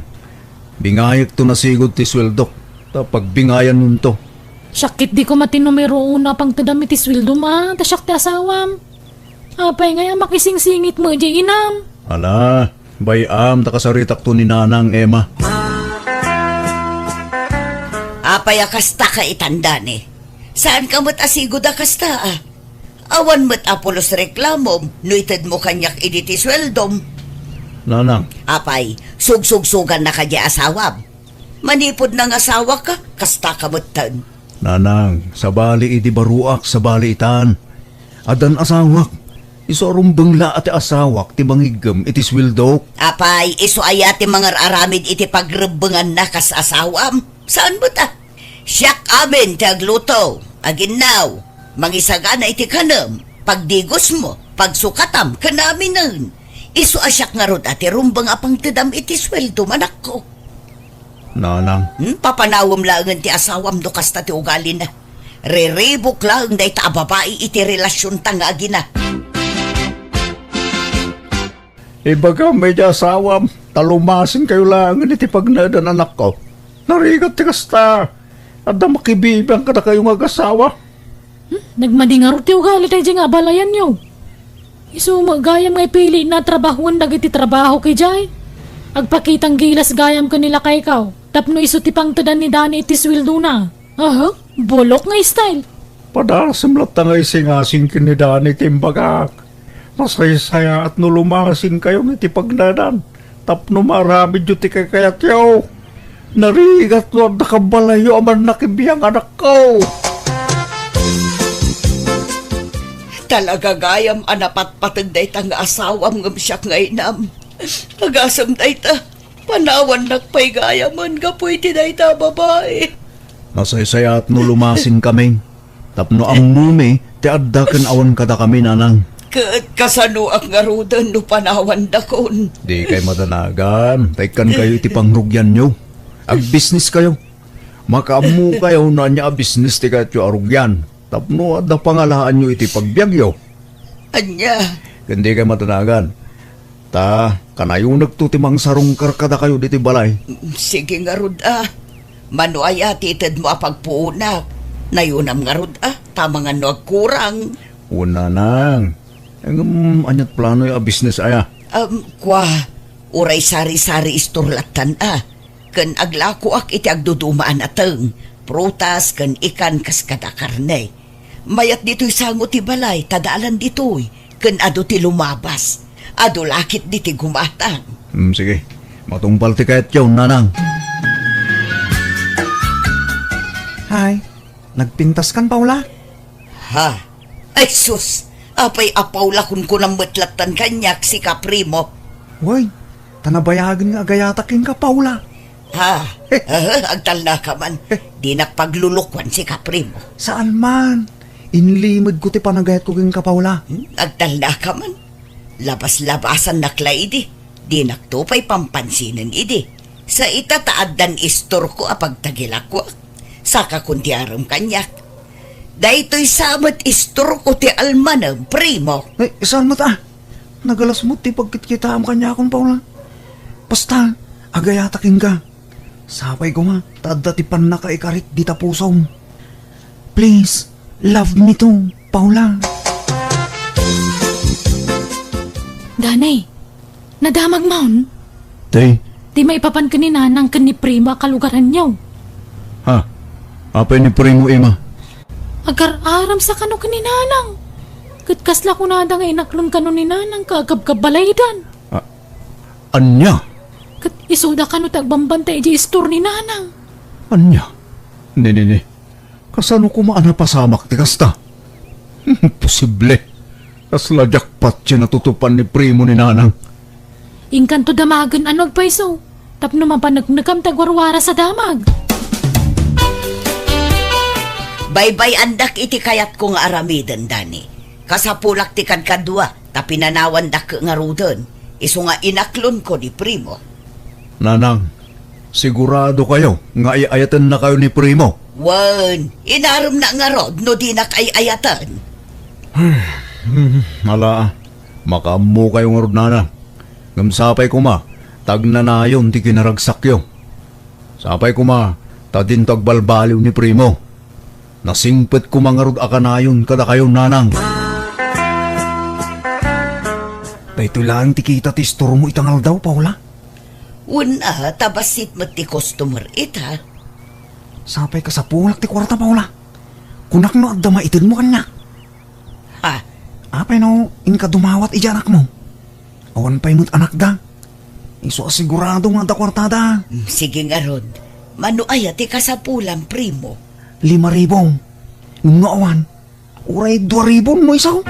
Bingayag to nasigod ti sweldok. Tapag bingayan nun to.
Syakit di ko matinumero una pang tadami ti swildom tasyak ti asawam. Apay nga makisingsingit mo di inam.
Ala, bayam takasaritak to ni Nanang Emma.
Apay akasta ka itanda ni. Saan ka mo't asigod akasta Awan mo't apulos reklamom, no itad mo kanyak iditi sweldom.
Nanang,
Apay, sugsugsugan na ka di asawam. Manipod ng asawa ka, kasta ka mo't tan.
Nanang, sa bali iti baruak, sa bali itan. Adan asawak. Isorong bangla ati asawak, ti bangigam, iti swildok.
Apay, iso ayati mga aramid iti pagrebengan na kas asawam. Saan mo ta? Siyak amin ti agluto. Aginaw, mangisagana iti kanam. Pagdigos mo, pagsukatam, kanaminan. Iso asyak nga rod ati rumbang apang tidam iti sweldo manak ko.
Nanang,
Papanawam lang ti asawam do kasta ti ugali na. Riribok lang da ita babae iti relasyon tanga agina.
ibaga medya asawam, talumasin kayo lang iti pagnadan anak ko. Narigat ti kasta. At na makibibang ka na kayong ag-asawa.
Nagmadingarot ti ugali tayo nga balayan nyo. Iso magayam nga pili na trabahuan dagiti trabaho kay Jay. Agpakitang gilas gayam kanila kay ikaw. Tapno iso ti pangtadan ni Dani iti sweldo na. Aha, bolok nga style.
Padasim lat nga isingasing kinidani timbagak. Masaysaya at nulumasing kayong iti pagnadan. Tapno marami dyo ti kakayat yaw. Narigat mo nakabalayo aman nakibiyang anak ko.
Talaga gayam anapat patag day tang asawam ngam siyak nga inam. Agasam day ta, panawan nakpay gayaman kapoy ti day ta babae.
Masaysaya at nulumasing kami. Tapno ang mumi, ti addaken awan kada kami nanang.
Kasano ang ngarudan no panawan dakon.
Di kay madanagan, taikan kayo iti pangrugyan nyo. Ag-business kayo. Makaamu kayo na niya business ti kayo arugyan. Tapno adda pangalaan nyo iti pagbiagyo.
Anya,
Hindi kay matanagan. Ta, kanayong nagtutimang sarong karkada kayo diti balay.
sige nga rod Manuay atitid mo apagpuunak. Nayunam nga rod tama nga no agkurang.
Una nang. Anyat plano yung business aya.
Kwa, uray sari-sari isturlatan Ken aglako ak iti agdudumaan ateng. Prutas ken ikan kas kada karne. Mayat dito'y sangot ti balay, tadaalan dito'y. Ken ado ti lumabas. Ado lakit di ti gumatang.
Sige, matumpal ti kayat yaw, nanang. Hay, nagpintas kan, Paula?
Ha? Ay sus! Apay apawlakon ko ng matlatan kanyak si Kaprimo.
Hoy, tanabayagan nga agayatakin ka, Paula.
Ha? Agtal na ka man. Di nakpaglulukwan si Kaprimo.
Saan man? Inlimod ko ti panagayat ko king ka, Paula.
Agtal na ka man. Labas-labasan nakla idi. Di naktupay pampansinan idi. Sa itataad dan istor ko apagtagilak ko. Saka kunti aram kanyak. Daytoy samat istor ko ti almanang primo.
Ay, saan mo ta? Nagalas mo ti pagkitkita am kanya akong, Paula. Basta, agayatakin ka. Sapay ko nga, tadda ti pan nakaikarit di tapusom. Please, love me too, Paula.
Danay, nadamag maun.
Tay,
Di maipapan ka ni nanang kan ni Prima kalugaran niyaw.
ha? Apay ni Primo, Ima?
Agar-aram sa kano ka ni nanang. Katkasla ko na nga inaklon kano ni nanang kaagab-kabalaydan.
Anya?
Kat isuda kano tagbambantay di istor ni nanang.
Anya? Ni. Kasano ko maanapasamak ti kasta? Posible. Kasla jackpot siya natutupan ni Primo ni Nanang.
Ingkanto damagan ano agpaiso. Tapno mapanagnagam tagwarwara sa damag.
Baybay andak iti kayat ko nga aramidan, Dani. Kasapulak ti kadkadwa, tapi nanawan dak nga rudon. Iso nga inaklon ko ni Primo.
Nanang, sigurado kayo nga iayatan na kayo ni Primo.
Wan, inaram na nga rod no di nakayayatan.
Hala, makamu kayo nga rod, Nanang. Ngamsapay ko ma, tagnanayon ti kinaragsak yo. Sapay ko ma, tadin tagbalbaliw ni Primo. Nasingpet ko mga rod akanayon kada kayo, Nanang. Dahito lang ti kita ti store mo itangal daw, Paula.
Una, tabasit mo ti customer ita.
Sapay ka sa pulak ti kwarta, Paula. Kunak no adda maitid mo kanya.
Ha?
Apay no, inka dumawat ijanak mo. Awan pa'y mo't anak da. Iso asigurado nga da kwartada.
Sige nga rod. Mano ay ti kasapulan, Primo.
5,000. Nga awan, uray 2,000 mo isaw.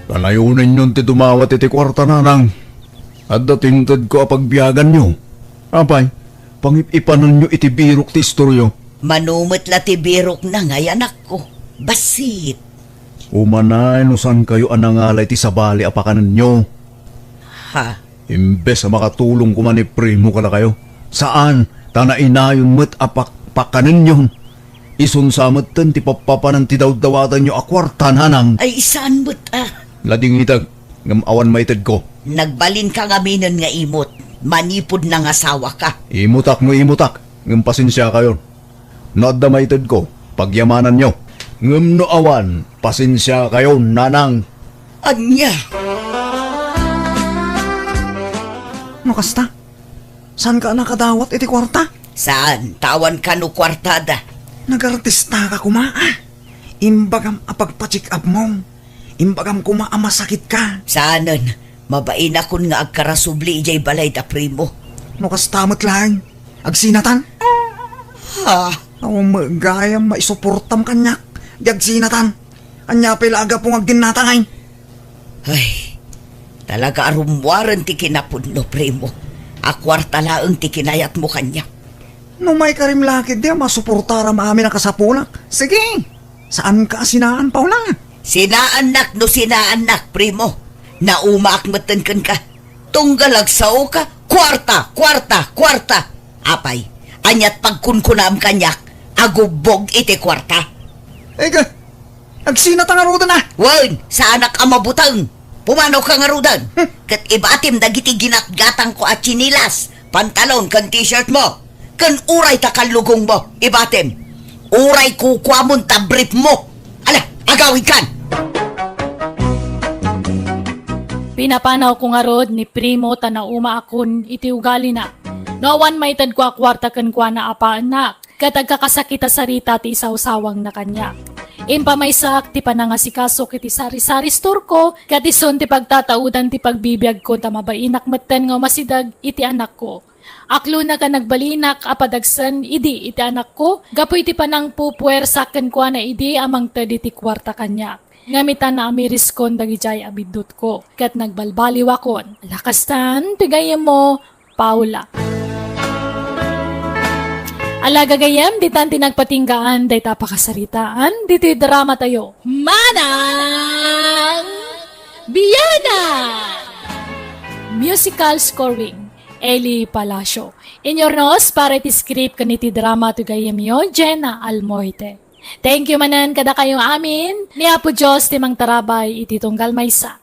Kanayunin yun ti dumawat iti kwarta, Nanang. At datintad ko apagbiyagan nyo. Apay, pangipanan nyo iti birok ti istoryo.
Manumit la ti birok na ngay anak ko. Basit.
Umanay no saan kayo anangalay ti sabali apakanan nyo.
Ha?
Imbes na makatulong ko man ni Primo kala kayo. Saan? Tanainayon mo't apakpakanan yun. Isun samatan ti papapanan ti daw-dawatan nyo akwarta, Nanang.
Ay saan mo't
Lading itag, ngamawan maitad ko.
Nagbalin ka nga minon nga imot. Manipod na nga asawa ka.
Imutak mo imutak, ngam pasensya kayo. Noadda maitad ko, pagyamanan nyo. Ngam no awan, pasensya kayo, Nanang.
Anya?
No kasta? Saan ka nakadawat iti kwarta?
Saan? Tawan ka no kwartada.
Nagartista ka kuma. Imbagam apagpa-check up mo. Imbagam kuma masakit ka.
Saanan? Mabain akon nga agkarasubli ijay balay da Primo.
No kastamot lang. Agsinatan?
Ha?
Awang magayam maisuportam kanyak. Agsinatan. Anya pila aga pong agdinatangay.
Ay, talaga arumwaran ti kinapod no Primo. Akwarta laang ti kinayat mo kanya.
No may karimlakid di masuportara maamin ang kasapulak. Sige. Saan ka sinaan, Paula?
Sinaanak no sinaanak, Primo. Naumaakmatan kan ka. Tunggalagsaw ka. Kwarta, kwarta, kwarta. Apay, anyat pagkunkunam kanyak. Agubog iti kwarta.
Ega, agsinatan nga roda na.
Wan, sa anak amabutang. Pumanaw ka nga rudan. Kat ibatim dagiti ginatgatang ko at chinilas. pantalon kan t-shirt mo. Kan uray ta kalugong mo, ibatem. Uray kukwamon ta brief mo. Ala, agawin kan.
Pinapanaw ko nga rod ni Primo tanauma akon iti ugali na. Nawan may tad ko akwarta kan kwa na apa anak. Katag kakasakita sarita ti isawsawang na kanya. Impa may sak ti panangasikaso kiti sari-sari store ko. Katison ti pagtataudan ti pagbibiyag ko tamabainak matten nga masidag iti anak ko. Aklo na ka nagbalinak apadagsan idi iti anak ko. Gapoy ti panang pupuwersaken kwa na idi amang tadi ti kwarta kanya. Ngamitan na amiris kon dagijay abidot ko. Kat nagbalbaliwakon. Lakastan, tigayem mo, Paula. Alaga gayam, ditan tinagpatinggaan, day tapakasaritaan, dito drama tayo. Manang Biyana! Musical scoring, Eli Palacio. In your nose, para iti script kaniti drama to gayam yo, Jenna Almoite. Thank you manan kada kayo amin. Ni Apo Diyos timang tarabay iti tunggal maysa.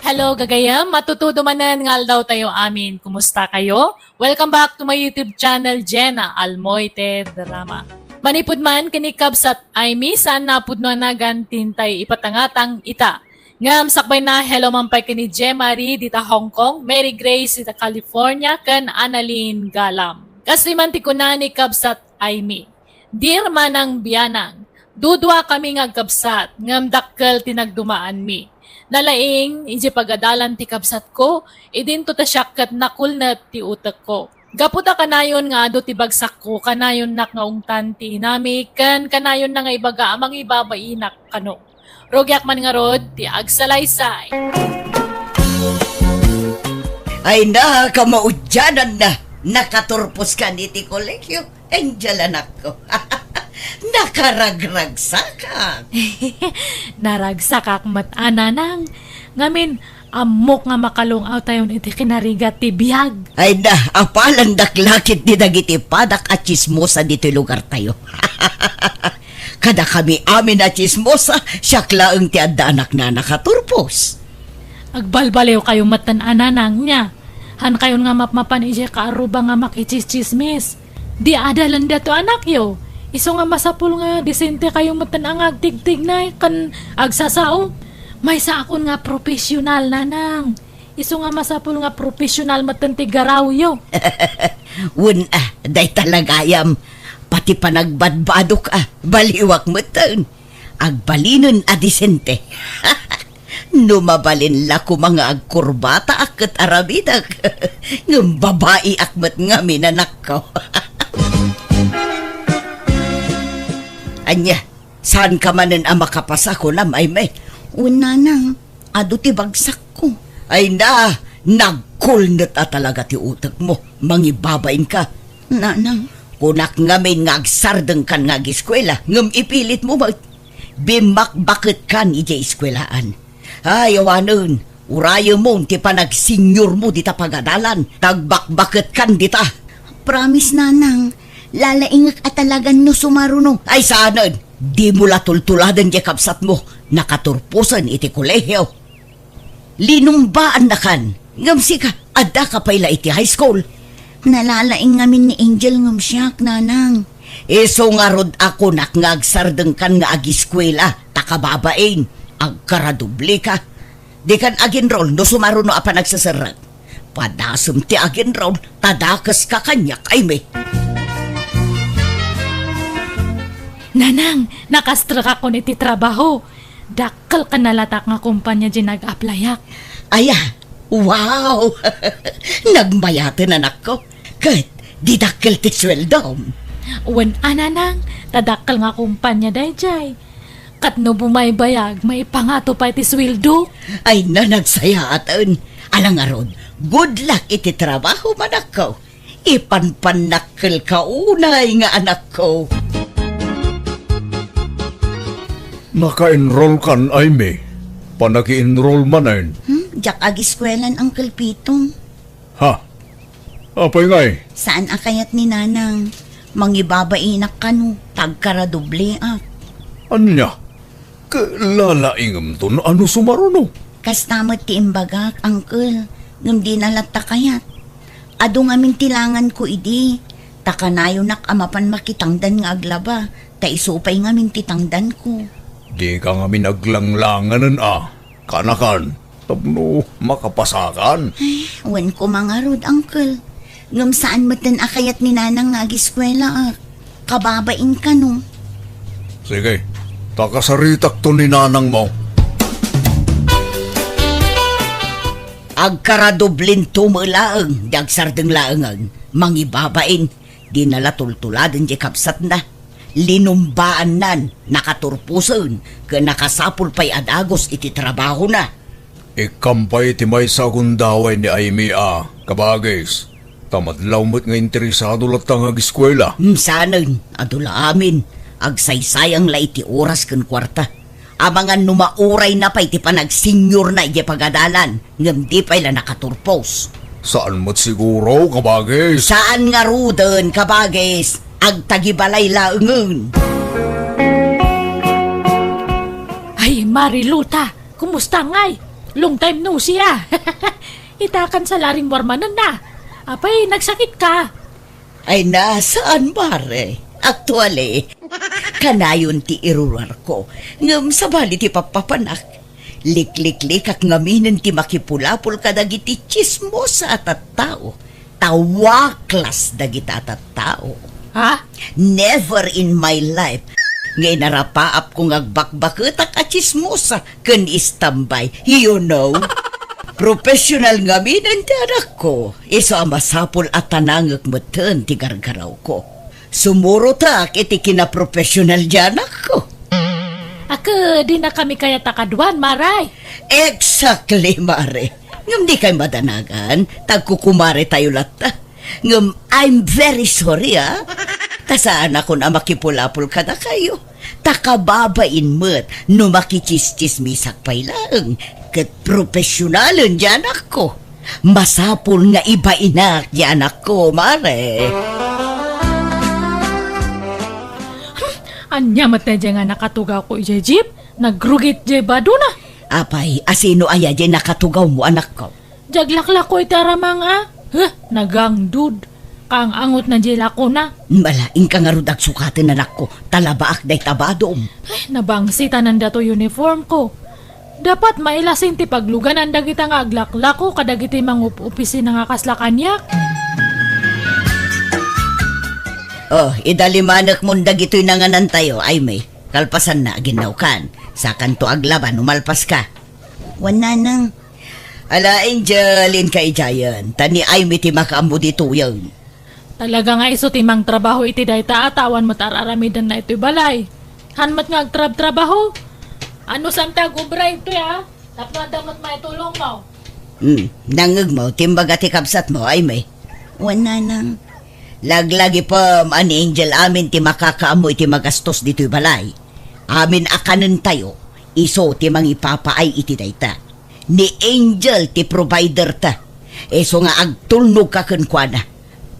Hello gagayam, matutudo manan ngal daw tayo amin. Kumusta kayo? Welcome back to my YouTube channel, Jenna Almoite Drama. Manipod man kinikab sa Aimee, saan napudno na gantintay ipatangatang ita. Ngam sakbay na hello mampay kini Jemarie dita Hong Kong, Mary Grace dita California, kan Annalyn Galam. Kaslimanti ko na ni kabsat Aimee. Dear manang biyanang, dudwa kami nga kabsat, ngam dakkel tinagdumaan mi. Nalaing, iji pagadalan ti kabsat ko, idin to ta syakkat nakul na ti utak ko. Gaputa kanayon nga ado ti bagsak ko, kanayon nak nga ungtan ti inami, kan kanayon na nga ibaga amang ibabainak kano. Rogyak man nga rod, ti agsalaysay.
Ay na, kamaudyanan na. Nakaturpos ka ni ti kolegyo. Angel anak ko. Nakaragragsakak.
Naragsak matana nang. Ngamin, amok nga makalungaw tayo iti kinarigat ti biyag.
Ay na, apalang daklakit ni dagiti padak at chismosa dito lugar tayo. Kada kami amin na chismosa, siyakla ang ti adda anak na nakaturpos.
Agbalbaliw kayo matan-ana nang niya. Han kayon nga mapmapan ije kaaruba nga makichismismis. Di adalan dato anak yo. Iso nga masapul nga disente kayo matan-ang agtigtig na kan agsasao. May sa akon nga profesional na nang. Iso nga masapul nga profesional matanti garaw yo.
Wun day talagayam. Pati pa nagbadbadok baliwak mo taon. Agbalinon disente. Numabalin la ko mga agkurbata akat arabidak. Ng babae akmat nga minanak ko. Anya, saan ka manan makapasa ko na may? Una nang, ado ti bagsak ko. Ay na, nagkulnat talaga ti utak mo. Mangibabain ka. Nanang, kunak ngamin nga agsardeng kan nga giskwela. Ngam ipilit mo ba? Bimakbakit kan ija iskwelaan. Ay, awanon, urayo mo, ti pa nagsinyor mo dita pagadalan. Tagbakbakit kan dita.
Promise nanang, lalaingak at talagan no sumaruno.
Ay, saanan, di mo latultuladan di kapsat mo. Nakaturpusan iti kolehiyo. Linumbaan na kan. Ngamsi ka, adda ka pala iti high school.
Nalalaing ngamin ni Angel ngam siyak, nanang.
Iso nga rod ako nakngagsardeng kan nga agiskwela, takababain, agkaradubli ka. Di kan aginrol no sumaruno apa nagsasarat. Padasum ti aginrol, tadakas ka kanya kay me.
Nanang, nakastrak ako niti trabaho. Dakkel ka nalatak nga kumpanya di nag-aplayak.
Aya, wow! Nagmayatan anak ko. Kat, didakkel ti sweldom.
Wen ananang, tadakkel nga kumpanya dayjay. Kat no bumaybayag, may pangato pa iti sweldo.
Ay na nagsayatan. Alang aron, good luck iti trabaho manak ko. Ipanpanakkel ka unay nga anak ko.
Naka-enroll kan, Aimee. Panaki-enroll manan.
Jak agiskwelan Uncle Pitong.
Ha? Apay ngay?
Saan akayat ni nanang? Mangibabainak ka no, tagkaradoble ak.
Anya? Kalalaingam to na ano sumaruno?
Kas tamat ti imbagak, Uncle. Ngam di nalata kayat. Ado nga mintilangan ko idi. Takanayo nak amapan makitangdan nga aglaba. Ta isupay nga mintitangdan ko.
Di ka nga minaglanglanganan Kanakan, tapno makapasakan.
Wan ko mga rod, Uncle. Ngam saan matan akayat ni nanang nga agiskwela kababain ka no.
Sige, takasaritak to ni nanang mo.
Agkaradoblin tumulaang, dagsardeng laangang, mangibabain, di nalatultuladan di kapsat na. Linumbaan nan, nakaturpusan, ka nakasapul pa'y adagos iti trabaho na.
Ikampay ti may sagundaway ni Aimee kabagis. Tamadlaw mo't nga interesado latang ag-eskwela.
Sanan, adula amin, agsaysayang la iti oras kan kwarta. Amangan numauray na pa iti panag-senior na iti pagadalan, ngam di pa'y la nakaturpos.
Saan mo't siguro, kabagis?
Saan nga ruden, kabagis? Agtagibalay laungan.
Ay, Mariluta, kumusta ngay? Long time no siya. Itakan sa laring warmanan na. Apay, nagsakit ka.
Ay, nasaan, mare? Actually, kanayon ti irurar ko. Ngam sabali ti papapanak. Lik-lik-lik ak ngaminin ti makipulapul ka dagiti chismos sa atat tao. Tawaklas dagiti atat tao.
Ha?
Never in my life. Ngay narapaap kong agbakbakot ak achismosa kan istambay. You know? Professional nga minan ti anak ko. Iso amasapol at tanangak matan ti gargaraw ko. Sumuro tak iti kinaprofessional di anak ko.
Ako, di na kami kaya takaduan, Maray.
Exactly, mare. Ngam di kay madanagan, tagkukumare tayo lata. Ngam, I'm very sorry, Tasaan ako na makipulapul ka na kayo. Takababain mo't no makichistismisak pay lang. Kat profesyonalan dyan ako. Masapul nga iba inak dyan ako, mare.
Anyamat na dyan nga nakatugaw ko iya jeep. Nagrugit dyan ba doon
Apay, asino aya dyan nakatugaw mo, anak ko?
Jaglaklak ko itaramang nagang dud. Kang angot na dyan ako na.
Malaing ka nga rudag sukatin, anak ko. Talabaak day tabadom.
Ay, nabangsita nanda to uniform ko. Dapat mailasin ti pagluganan dagita nga aglaklak ko kadagiti mangup-upisin nga kaslakanyak.
Oh, idalimanak mong dagito'y nanganan tayo, ay may. Kalpasan na, ginawkan. Sa kanto aglaban, umalpas ka.
Wan nanang.
Ala, Angelin kay Jayan. Tani ay may timakaambo dito yun.
Talaga nga iso timang trabaho iti dayta atawan mo tararamidan na ito'y balay. Hanmat nga agtrab-trabaho. Ano santag ubra ito Tapno damot maitulong mo.
Nangag mo, timbaga ti kapsat mo, ay may.
Wan nanang.
Laglagi pa, ani Angel, amin ti makakaamo iti magastos dito'y balay. Amin akanan tayo, iso ti mangipapaay iti dayta. Ni Angel ti provider ta. Eso nga agtulnog ka kenkwana.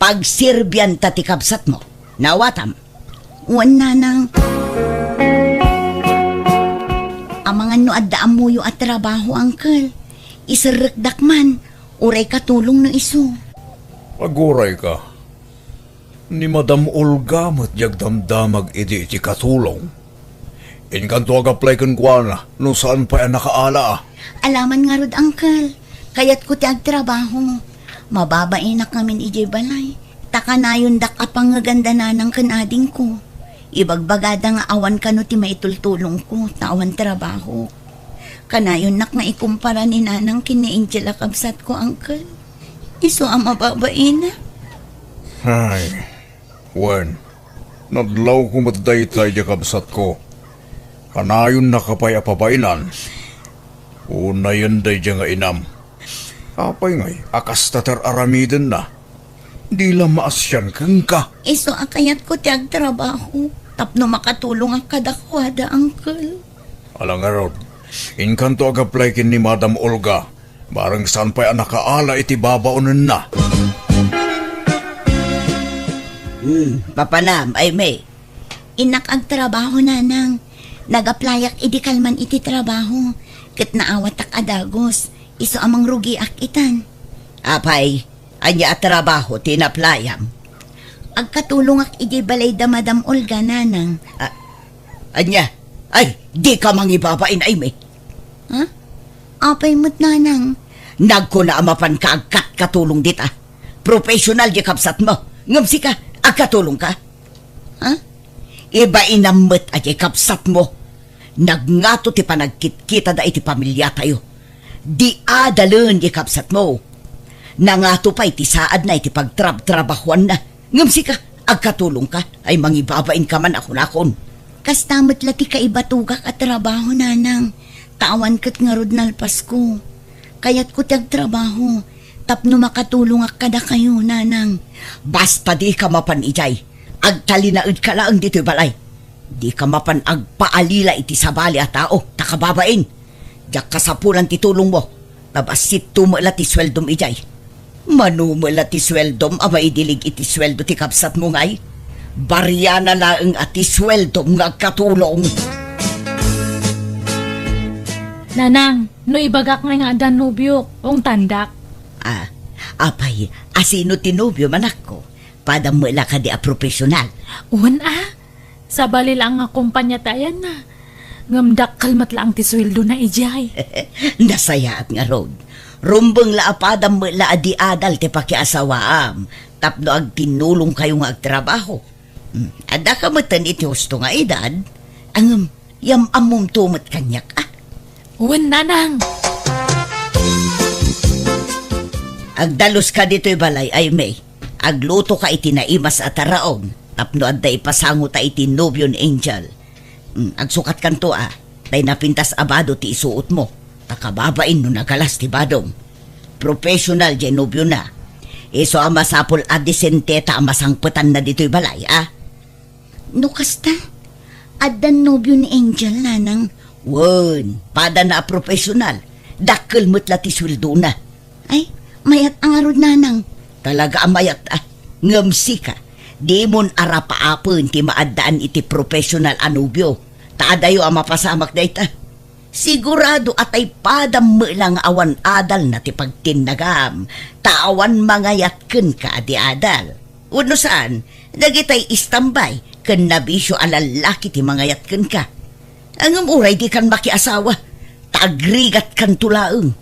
Pagsirbyan ta ti kapsat mo. Nawatam.
Wan nanang. Amangan no addaan mo yung at trabaho, Uncle. Isarrekdak man. Uray katulong no iso.
Aguray ka. Ni Madam Olga matyag damdamag iti katulong. Inkanto ag-apply kan kuana, no saan pa yan nakaala
Alaman nga rod, Uncle. Kayat ko ti agtrabaho. Mababainak namin ijay balay. Takanayon dak apang ngaganda na ng kanading ko. Ibagbagada nga awan ka no ti maitultulong ko, tawan trabaho. Kanayon nak nga ikumpara ni nanang kini Angela kabsat ko, Uncle. Iso ang mababain na.
Ay, Wen, nadlaw ko matdaytay di kabsat ko. Kanayon nakapay apabainan. Una yun day di nga inam. Apay ngay, akas tatar aramiden na. Di lang maasyan kang ka.
Iso akayat ko ti agtrabaho. Tapno makatulong ang kadakwada, Uncle.
Alang nga rod, inkanto ag-apply kin ni Madam Olga. Barang saan pa'y nakaala iti babaonan na.
Papanam, ay may.
Inak agtrabaho nanang. Nag-applyak iti kalman iti trabaho. Kat naawat ak adagos, iso amang rugi ak itan.
Apay, anya trabaho tinaplayam.
Agkatulong ak ijay balay da Madam Olga nanang.
Anya, ay, di ka mangibabain ay me.
Ha? Apay mo't nanang.
Nagko na amapan ka agkat katulong dita. Professional di kapsat mo. Ngamsi ka, agkatulong ka.
Ha?
Iba inamot aja kapsat mo. Nagngato ti panagkit-kita da iti pamilya tayo. Di adalun di kapsat mo. Nangato pa iti saad na iti pagtrab-trabahuan na. Ngamsi ka, agkatulong ka, ay mangibabain ka man akon-akon.
Kastamot lati ka ibatugak at trabaho nanang. Tawan kat nga rod nalpas ko. Kaya't ko tiyag trabaho. Tapno makatulong ak kada kayo nanang.
Basta di ka mapan ijay. Agtalinaid ka lang dito'y balay. Di ka mapan agpaalila iti sabali at tao, takababain. Diyak kasapulan ti tulong mo. Tabasit tumala ti sweldom ijay. Manumala ti sweldom, abay dilig iti sweldo ti kapsat mo ngay. Barya na laeng at ti sweldom nga katulong.
Nanang, no ibagak nga Danubyo, ong tandak.
Apay, asino tinubyo manak ko. Padamula ka di a profesional.
Uwan sa balil ang kumpanya tayan na. Ngamdak kalmat lang ti sweldo na ijay.
Nasaya at nga rod. Rumbeng la apadam la adi adal ti pakiasawaam. Tapno ag tinulong kayo nga agtrabaho. Ada ka matan iti husto nga edad. Ang yam amom tumot kanyak
Uwan, nanang.
Agdalos ka dito'y balay ay may. Agluto ka iti naimas at araon. Tapno adda ipasango ta iti nobyo ni Angel. Agsukat kanto tay napintas abado ti isuot mo. Takababain no nagalas ti badong. Professional di nobyo na. Iso ang masapol adisenteta ang masangputan na dito'y balay
No kasta, adan nobyo ni Angel nanang.
Wan, pada na professional. Dakkel mo't ti sweldo na.
Ay, mayat ang arod nanang.
Talaga amayat ngamsi ka. Di mon arapaapon ti maadaan iti professional anubyo. Taadayo ang mapasamak na ita. Sigurado atay padam mo lang awan adal na ti pagtinagam. Tawan mangayat ken ka di adal. Uno saan, nagitay istambay ken nabisyo alalaki ti mangayat ken ka. Ang uray di kan makiasawa. Tagrigat kan tulaeng.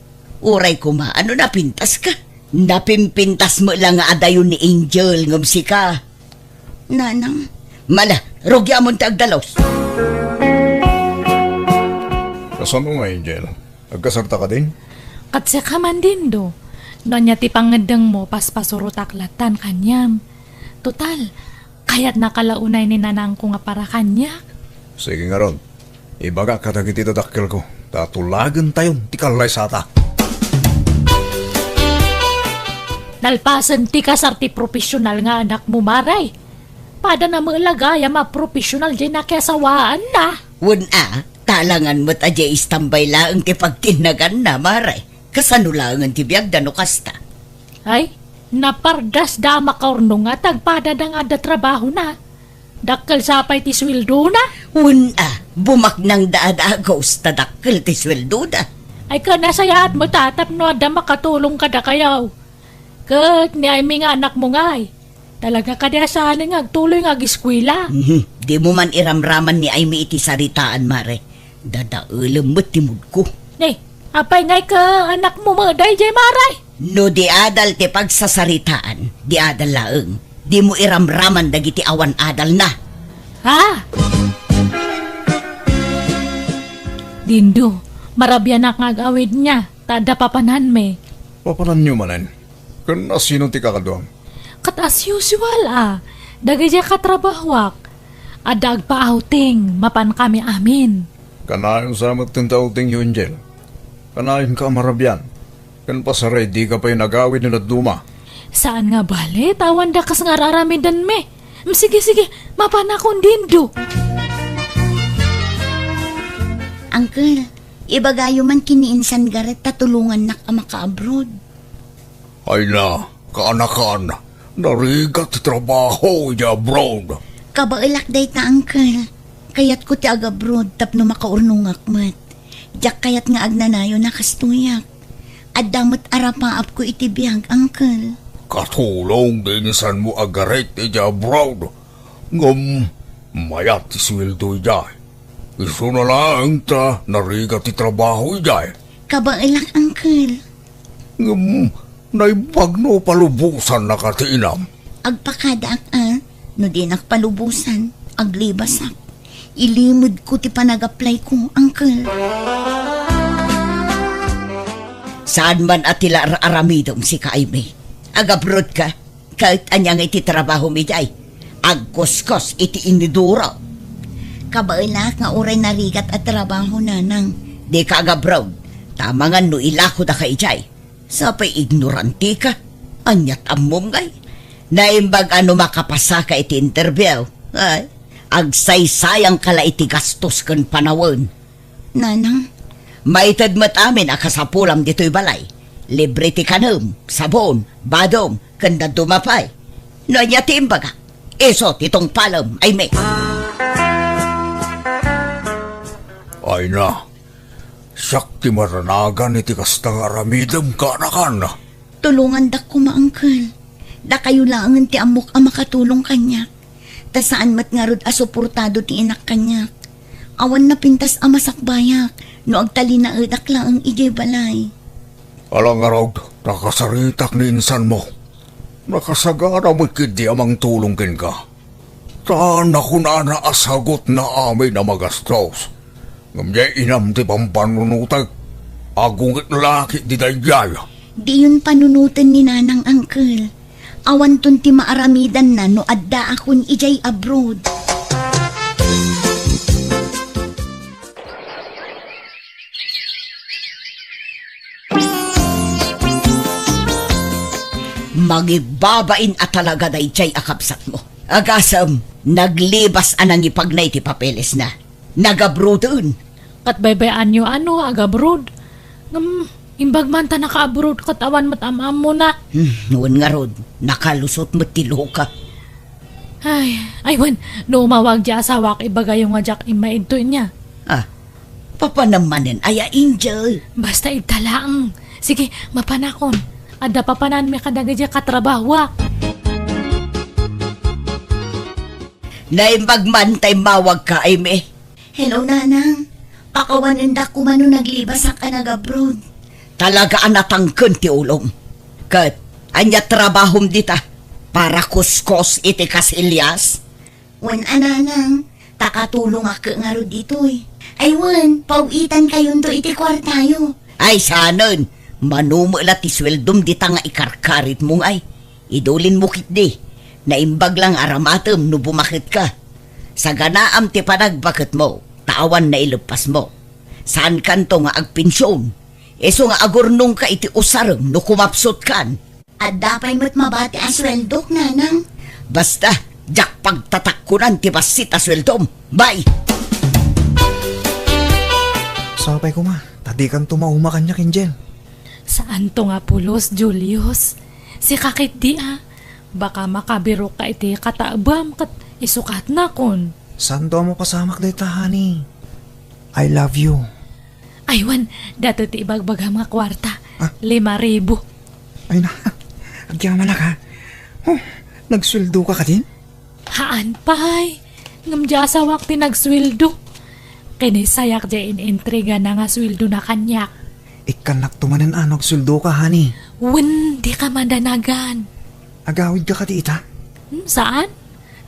Uray ko ano na pintas ka? Napimpintas mo lang nga adayon ni Angel ngamsi ka.
Nanang,
Mala, rogya mo tagdalos.
Kasan mo nga, Angel? Agkasarta ka din?
Katsa ka man din do. Nonya ti pangadang mo paspasurutak-latan kanyam. Total, kaya't nakalaunay ni nanang ko nga para kanya.
Sige nga ron. Ibaga ka dagiti dadakkel ko. Tatulagan tayon, tikalay sata.
Nalpasan ti kasarti profesional nga anak mo maray. Pada na mailagaya ma-profesional dyan na kasawaan na.
Wan talangan mo't adya istambay laang ti pagtinagan na, maray. Kasanulangan ti biyag dano kasta.
Ay, napardas da makaurno nga tagpada da nga da trabaho na. Dakkal sapay ti sweldo na.
Wan bumak nang daadagos tadakkel ti sweldo da.
Ay ka nasayaat mo tatap no da makatulong ka da kayaw. Kat ni ay mga anak mo nga ay. Talaga ka da sali nga agtuloy nga giskwila.
Di mo man iramraman ni Aimee iti saritaan, mare. Dadaulam mo't timud ko.
Apay ngay ka anak mo maday jay maray.
No di adal ti pagsasaritaan, di adal laeng. Di mo iramraman dagiti awan adal na.
Ha? Dindo, marabyan na ngagawid niya. Tada papanan me.
Papanan nyo manan. Kan asino ti kakaduam?
Kat as usual Dagay siya katrabahwak. Adag pa outing, mapan kami amin.
Kanayon sa magtintaw ting yun, Angel. Kanayon ka marabyan. Kan pasaray di ka pa'y nagawid na duma.
Saan nga bale? Tawan da kas nga raramidan me. Sige, mapan akong dindo.
Uncle, ibagayo man kiniinsan garet tatulungan nak ang maka-abroad.
Ay na, kaanakan. Narigat trabaho niya abroad.
Kabailak day ta, Uncle. Kaya't ko ti aga-abroad tapno makaurnong akmat. Jak kayat nga agnanayo na kastuyak. At damot arapaap ko iti biyag, Uncle.
Katulong dinsan mo agarit ija abroad. Ngam, mayat ti sweldo ijay. Iso na lang ta nariga ti trabaho ijay.
Kabailak, Uncle.
Ngam, naibagno palubusan na katinam.
Agpakadaak no di nakpalubusan, aglibasak. Ilimod ko ti panag-apply ko, Uncle.
Saan man atila aramidom si Kaime? Agabrod ka, kahit anyang iti trabaho mi jay. Agkuskos iti inidura.
Kabailak nga uray narigat at trabaho nanang.
Di ka agabrod, tama nga no ilako da ka ijay. Sapay ignoranti ka, anyat amom ngay. Naimbag ano makapasa ka iti interview. Ay, agsaysayang kala iti gastos kan panawon.
Nanang,
Maitad mat amin akasapulam dito'y balay. Libre ti kanam, sabon, badong, kanda dumapay. No niya ti imbaga. Eso titong palam ay may.
Ay na, siyak ti maranagan iti kastang aramidam ka na ka na.
tulungan dak ko, Uncle. Da kayo lang ti amok ang makatulong kanya. Ta saan mat nga rod asuportado ti inak kanya. Awan na pintas ang masakbayak, no agtali na edak lang ang ijay balay.
Alang araw, nakasaritak ni insan mo. Nakasagara mo kidi amang tulong kin ka. Saan ako na naasagot na amin na magastos. Ngamya inam ti pampanunutag. Agungit laki di dayaya.
Di yun panunutan ni nanang, Uncle. Awan tun ti maaramidan na no adda akon ijay abroad.
Magibabain at talaga day chay akapsat mo. Agasam, naglibas anang ipagnay ti papeles na. Nagabroodun.
Kat baybayan nyo ano, agabrod. Imbag man ta naka-abroad, katawan matamam mo na.
Noon nga rod, nakalusot mo ti loka.
Ay, aywan, no umawag di asawa kay bagay yung nga jak imaidto niya.
Ah, papanamanin ay angel.
Basta italaang. Sige, mapanakon. Ada papanan may kadaga di katrabawa.
Naimbag man tay mawag ka ay me.
Hello, nanang. Pakawanan da ko mano naglibas ang kanag-abroad.
Talaga anatangken ti ulong. Kat, anya trabahom dita. Para kuskos iti kasilyas.
Wan ananang, takatulong ako nga ro dito eh. Ay wan, pauitan kayon to iti kwartayo.
Ay sanon, manumula ti sweldom dita nga ikarkarit mong ay. Idulin mo kit di. Naimbag lang aramatem no bumakit ka. Sa ganaam ti panagbakit mo, tawan na ilupas mo. Saan kanto nga agpensyon? Eso nga agurnong ka iti usarem no kumapsot kan.
At dapay mo't mabati ang sweldok, nanang.
Basta, jak pagtatakkunan ti basit asweldom. Bye!
Sapay ko ma, tadi kan tumauma kanya kinjen.
Saan to nga pulos, Julius? Si kakit di Baka makabiro ka iti kataabam kat isukat na kon.
Saan to mo pasamak dayta, honey? I love you.
Aywan, dato ti ibagbagam nga kwarta.
Ah?
5,000.
Ay na, agyan manak ha. Oh, nagsuldo ka din?
Haan pay. Ngamdya sa wakti nagswildo. Kinisayak dya in-intriga na nga swildo na kanyak.
Ikanak tumanan nagsuldo ka, honey.
Wen, di ka mandanagan.
Agawid ka di ita?
Saan?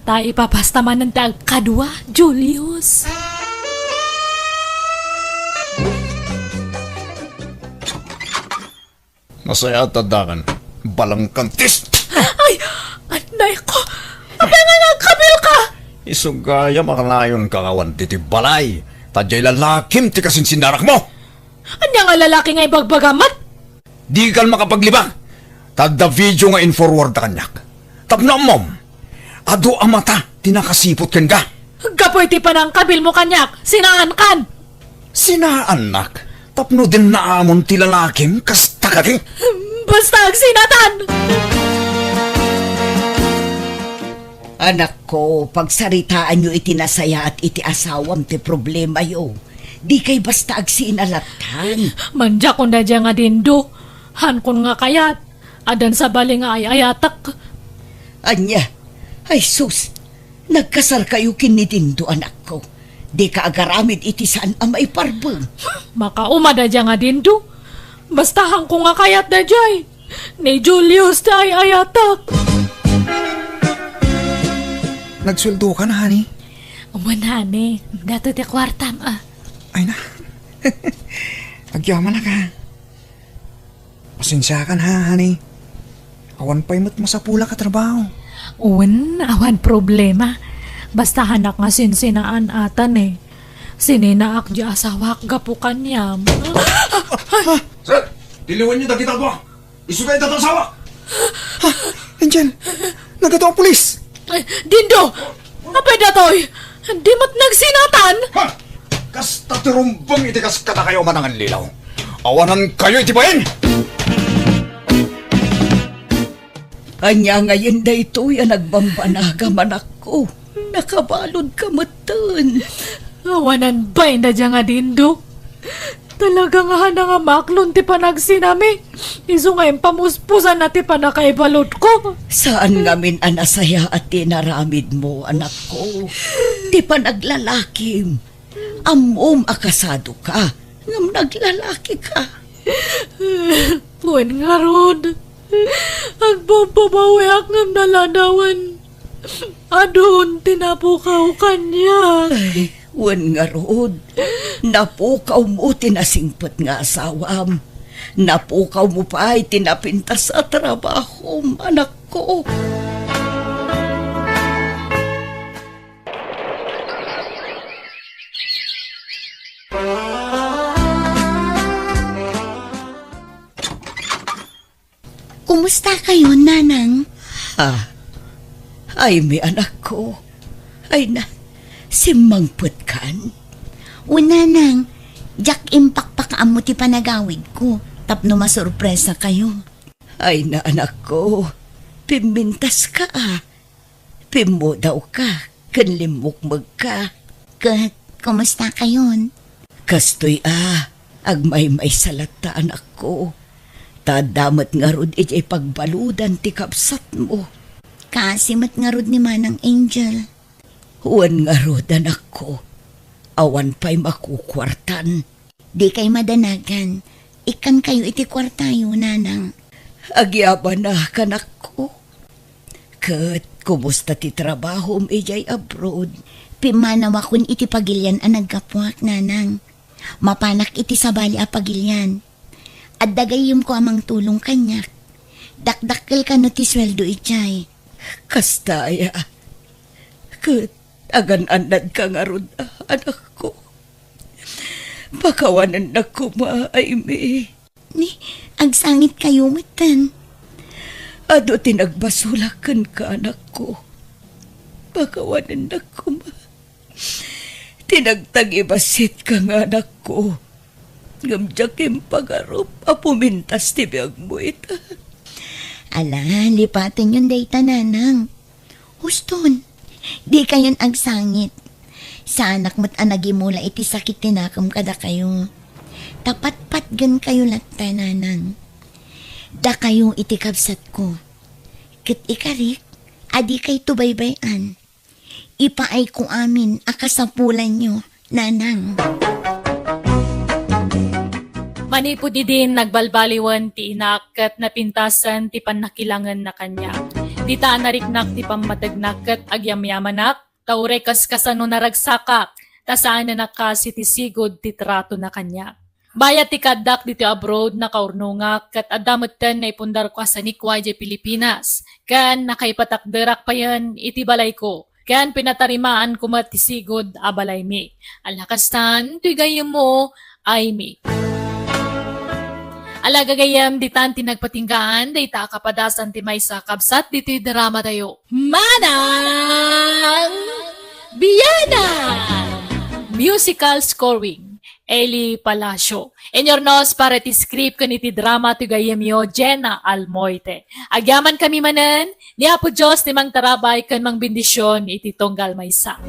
Ta ipapastaman ng tag kadwa, Julius.
Masaya tadakan. Balang kantis.
Ay, anay ko. Apa nga nagkabil ka?
Isugaya makalayon kakawan titi balay. Tadyay lalakim ti kasin sinarak mo.
Anya nga lalaki nga ibagbagamat?
Di kan makapaglibang. Tadda video nga in-forward na kanyak. Tapno mom. Ado ang mata, tinakasipot ken ka.
Gapoy ti pa ng kabil mo kanyak. Sinaan kan.
Sinaan nak. Tapno din naamon ti lalakim kasta ka ti.
Basta agsinatan.
Anak ko, pagsaritaan nyo iti nasaya at iti asawam ti problema yo. Di kay basta agsinalatan.
Manja ko na dyan nga dindo. Han kon nga kayat. Adan sa bali nga ay ayatak.
Anya, ay sus, nagkasar kayo kinidindo anak ko. Di ka agaramid iti saan ang maiparbeng.
Makauma na dyan nga dindo. Bastahan ko nga kayat na dyan. Ni Julius na ay ayatak.
Nagsuldo ka na, honey?
Umanani, dato ti kwartam
Ay na. Agyaman na ka. Pasensya ka na, honey. Awan pa'y mat mo sa pula ka trabaho.
Uwan, awan problema. Basta hanak nga sinsinaan atan eh. Sininaak di asawak gapukan niyam.
Sir, diliwan niyo dagita to. Isugay ito sawa.
Angel, nagato ang pulis.
Ay, Dindo! Apay datoy! Di mo't nagsinatan!
Ha! Kasta tirumbang iti kas kata kayo manangan lilaw. Awanan kayo iti bayan!
Anya ngayon da ito yan nagbambanaga manak ko. Nakabalod ka matan.
Awanan ba na dyan nga Dindo? Talaga nga nga maklon ti panagsinami. Iso nga yung pamuspusan na ti panakaibalot ko.
Saan ngamin anasaya at tinaramid mo, anak ko? Di pa naglalakim. Amom akasado ka. Ngam naglalaki ka.
Puwen nga rod. Agpapabawiak ngam naladawan. Adun, tinapukaw kanya.
Ay, wan nga rod. Napukaw mo tinasingpot nga asawam. Napukaw mo pa ay tinapintas sa trabaho, anak ko.
Kumusta kayo, Nanang?
Ay, may anak ko. Ay na, simangpot kan.
O, Nanang, Jack impakpakaam mo ti panagawid ko. Tapno masurpresa kayo.
Ay na anak ko, pimintas ka Pimo daw ka, kanlimukmag ka.
Kat, kumusta kayon?
Kastoy agmay-may salata anak ko. Tadamat nga rod ijay pagbaludan ti kapsat mo.
Kasimat nga rod ni Manang Angel.
Huwan nga rod anak ko, awan pa'y makukwartan.
Di kay madanagan. Ikan kayo iti kwartayo, Nanang.
Agyaba na kanak ko. Kat, kumusta ti trabaho ijay abroad?
Pimanawa kun iti pagilyan ang nagkapuak, Nanang. Mapanak iti sabali a pagilyan. At dagayim ko amang tulong kanyak. Dakdakkel ka no ti sweldo ijay.
Kastaya. Kat, agan-anad ka nga rod anak ko. Pakawanan na kumaaymi.
Ni, agsangit kayo matan.
Ado tinagbasulakan ka anak ko. Pakawanan na tinagtagibasit ka nga anak ko. Ngamjakim pagarup apumintas ti biyag mo ita.
Ala, lipatin yun day Nanang. Huston, di kayon agsangit. Sa anak mo't anagimula iti sakit tinakam kada kayo. Tapat-pat gan kayo latta, Nanang. Da kayo iti kapsat ko. Kit ikarik, adi kay tubaybayan. Ipaay ko amin akasapulan nyo, Nanang.
Manipod din nagbalbaliwan ti inak kat napintasan ti panakilangan na kanya. Di ta nariknak ti pamatagnak kat agyamyamanak, taure kaskasano naragsakak, tasaan na nakasi ti sigod ti trato na kanya. Bayat ti kadak dito abroad na kaurnungak kat adamutan na ipundar ko sa Nikway di Pilipinas. Kan nakaipatakderak pa yan iti balay ko. Kan pinatarimaan ko ti sigod abalay mi. Alakastan, tuigayam mo ay mi. Alagagayam di tanti nagpatinggaan, day ta kapadasan ti may sakabsat diti drama tayo. Manang Biyana! Musical scoring, Eli Palacio. Enyornos para ti script kaniti drama ti gayemyo Jenna Almoite. Agyaman kami manen, ni Apo Diyos ti mang tarabay kan mang bendisyon iti tonggal maysa.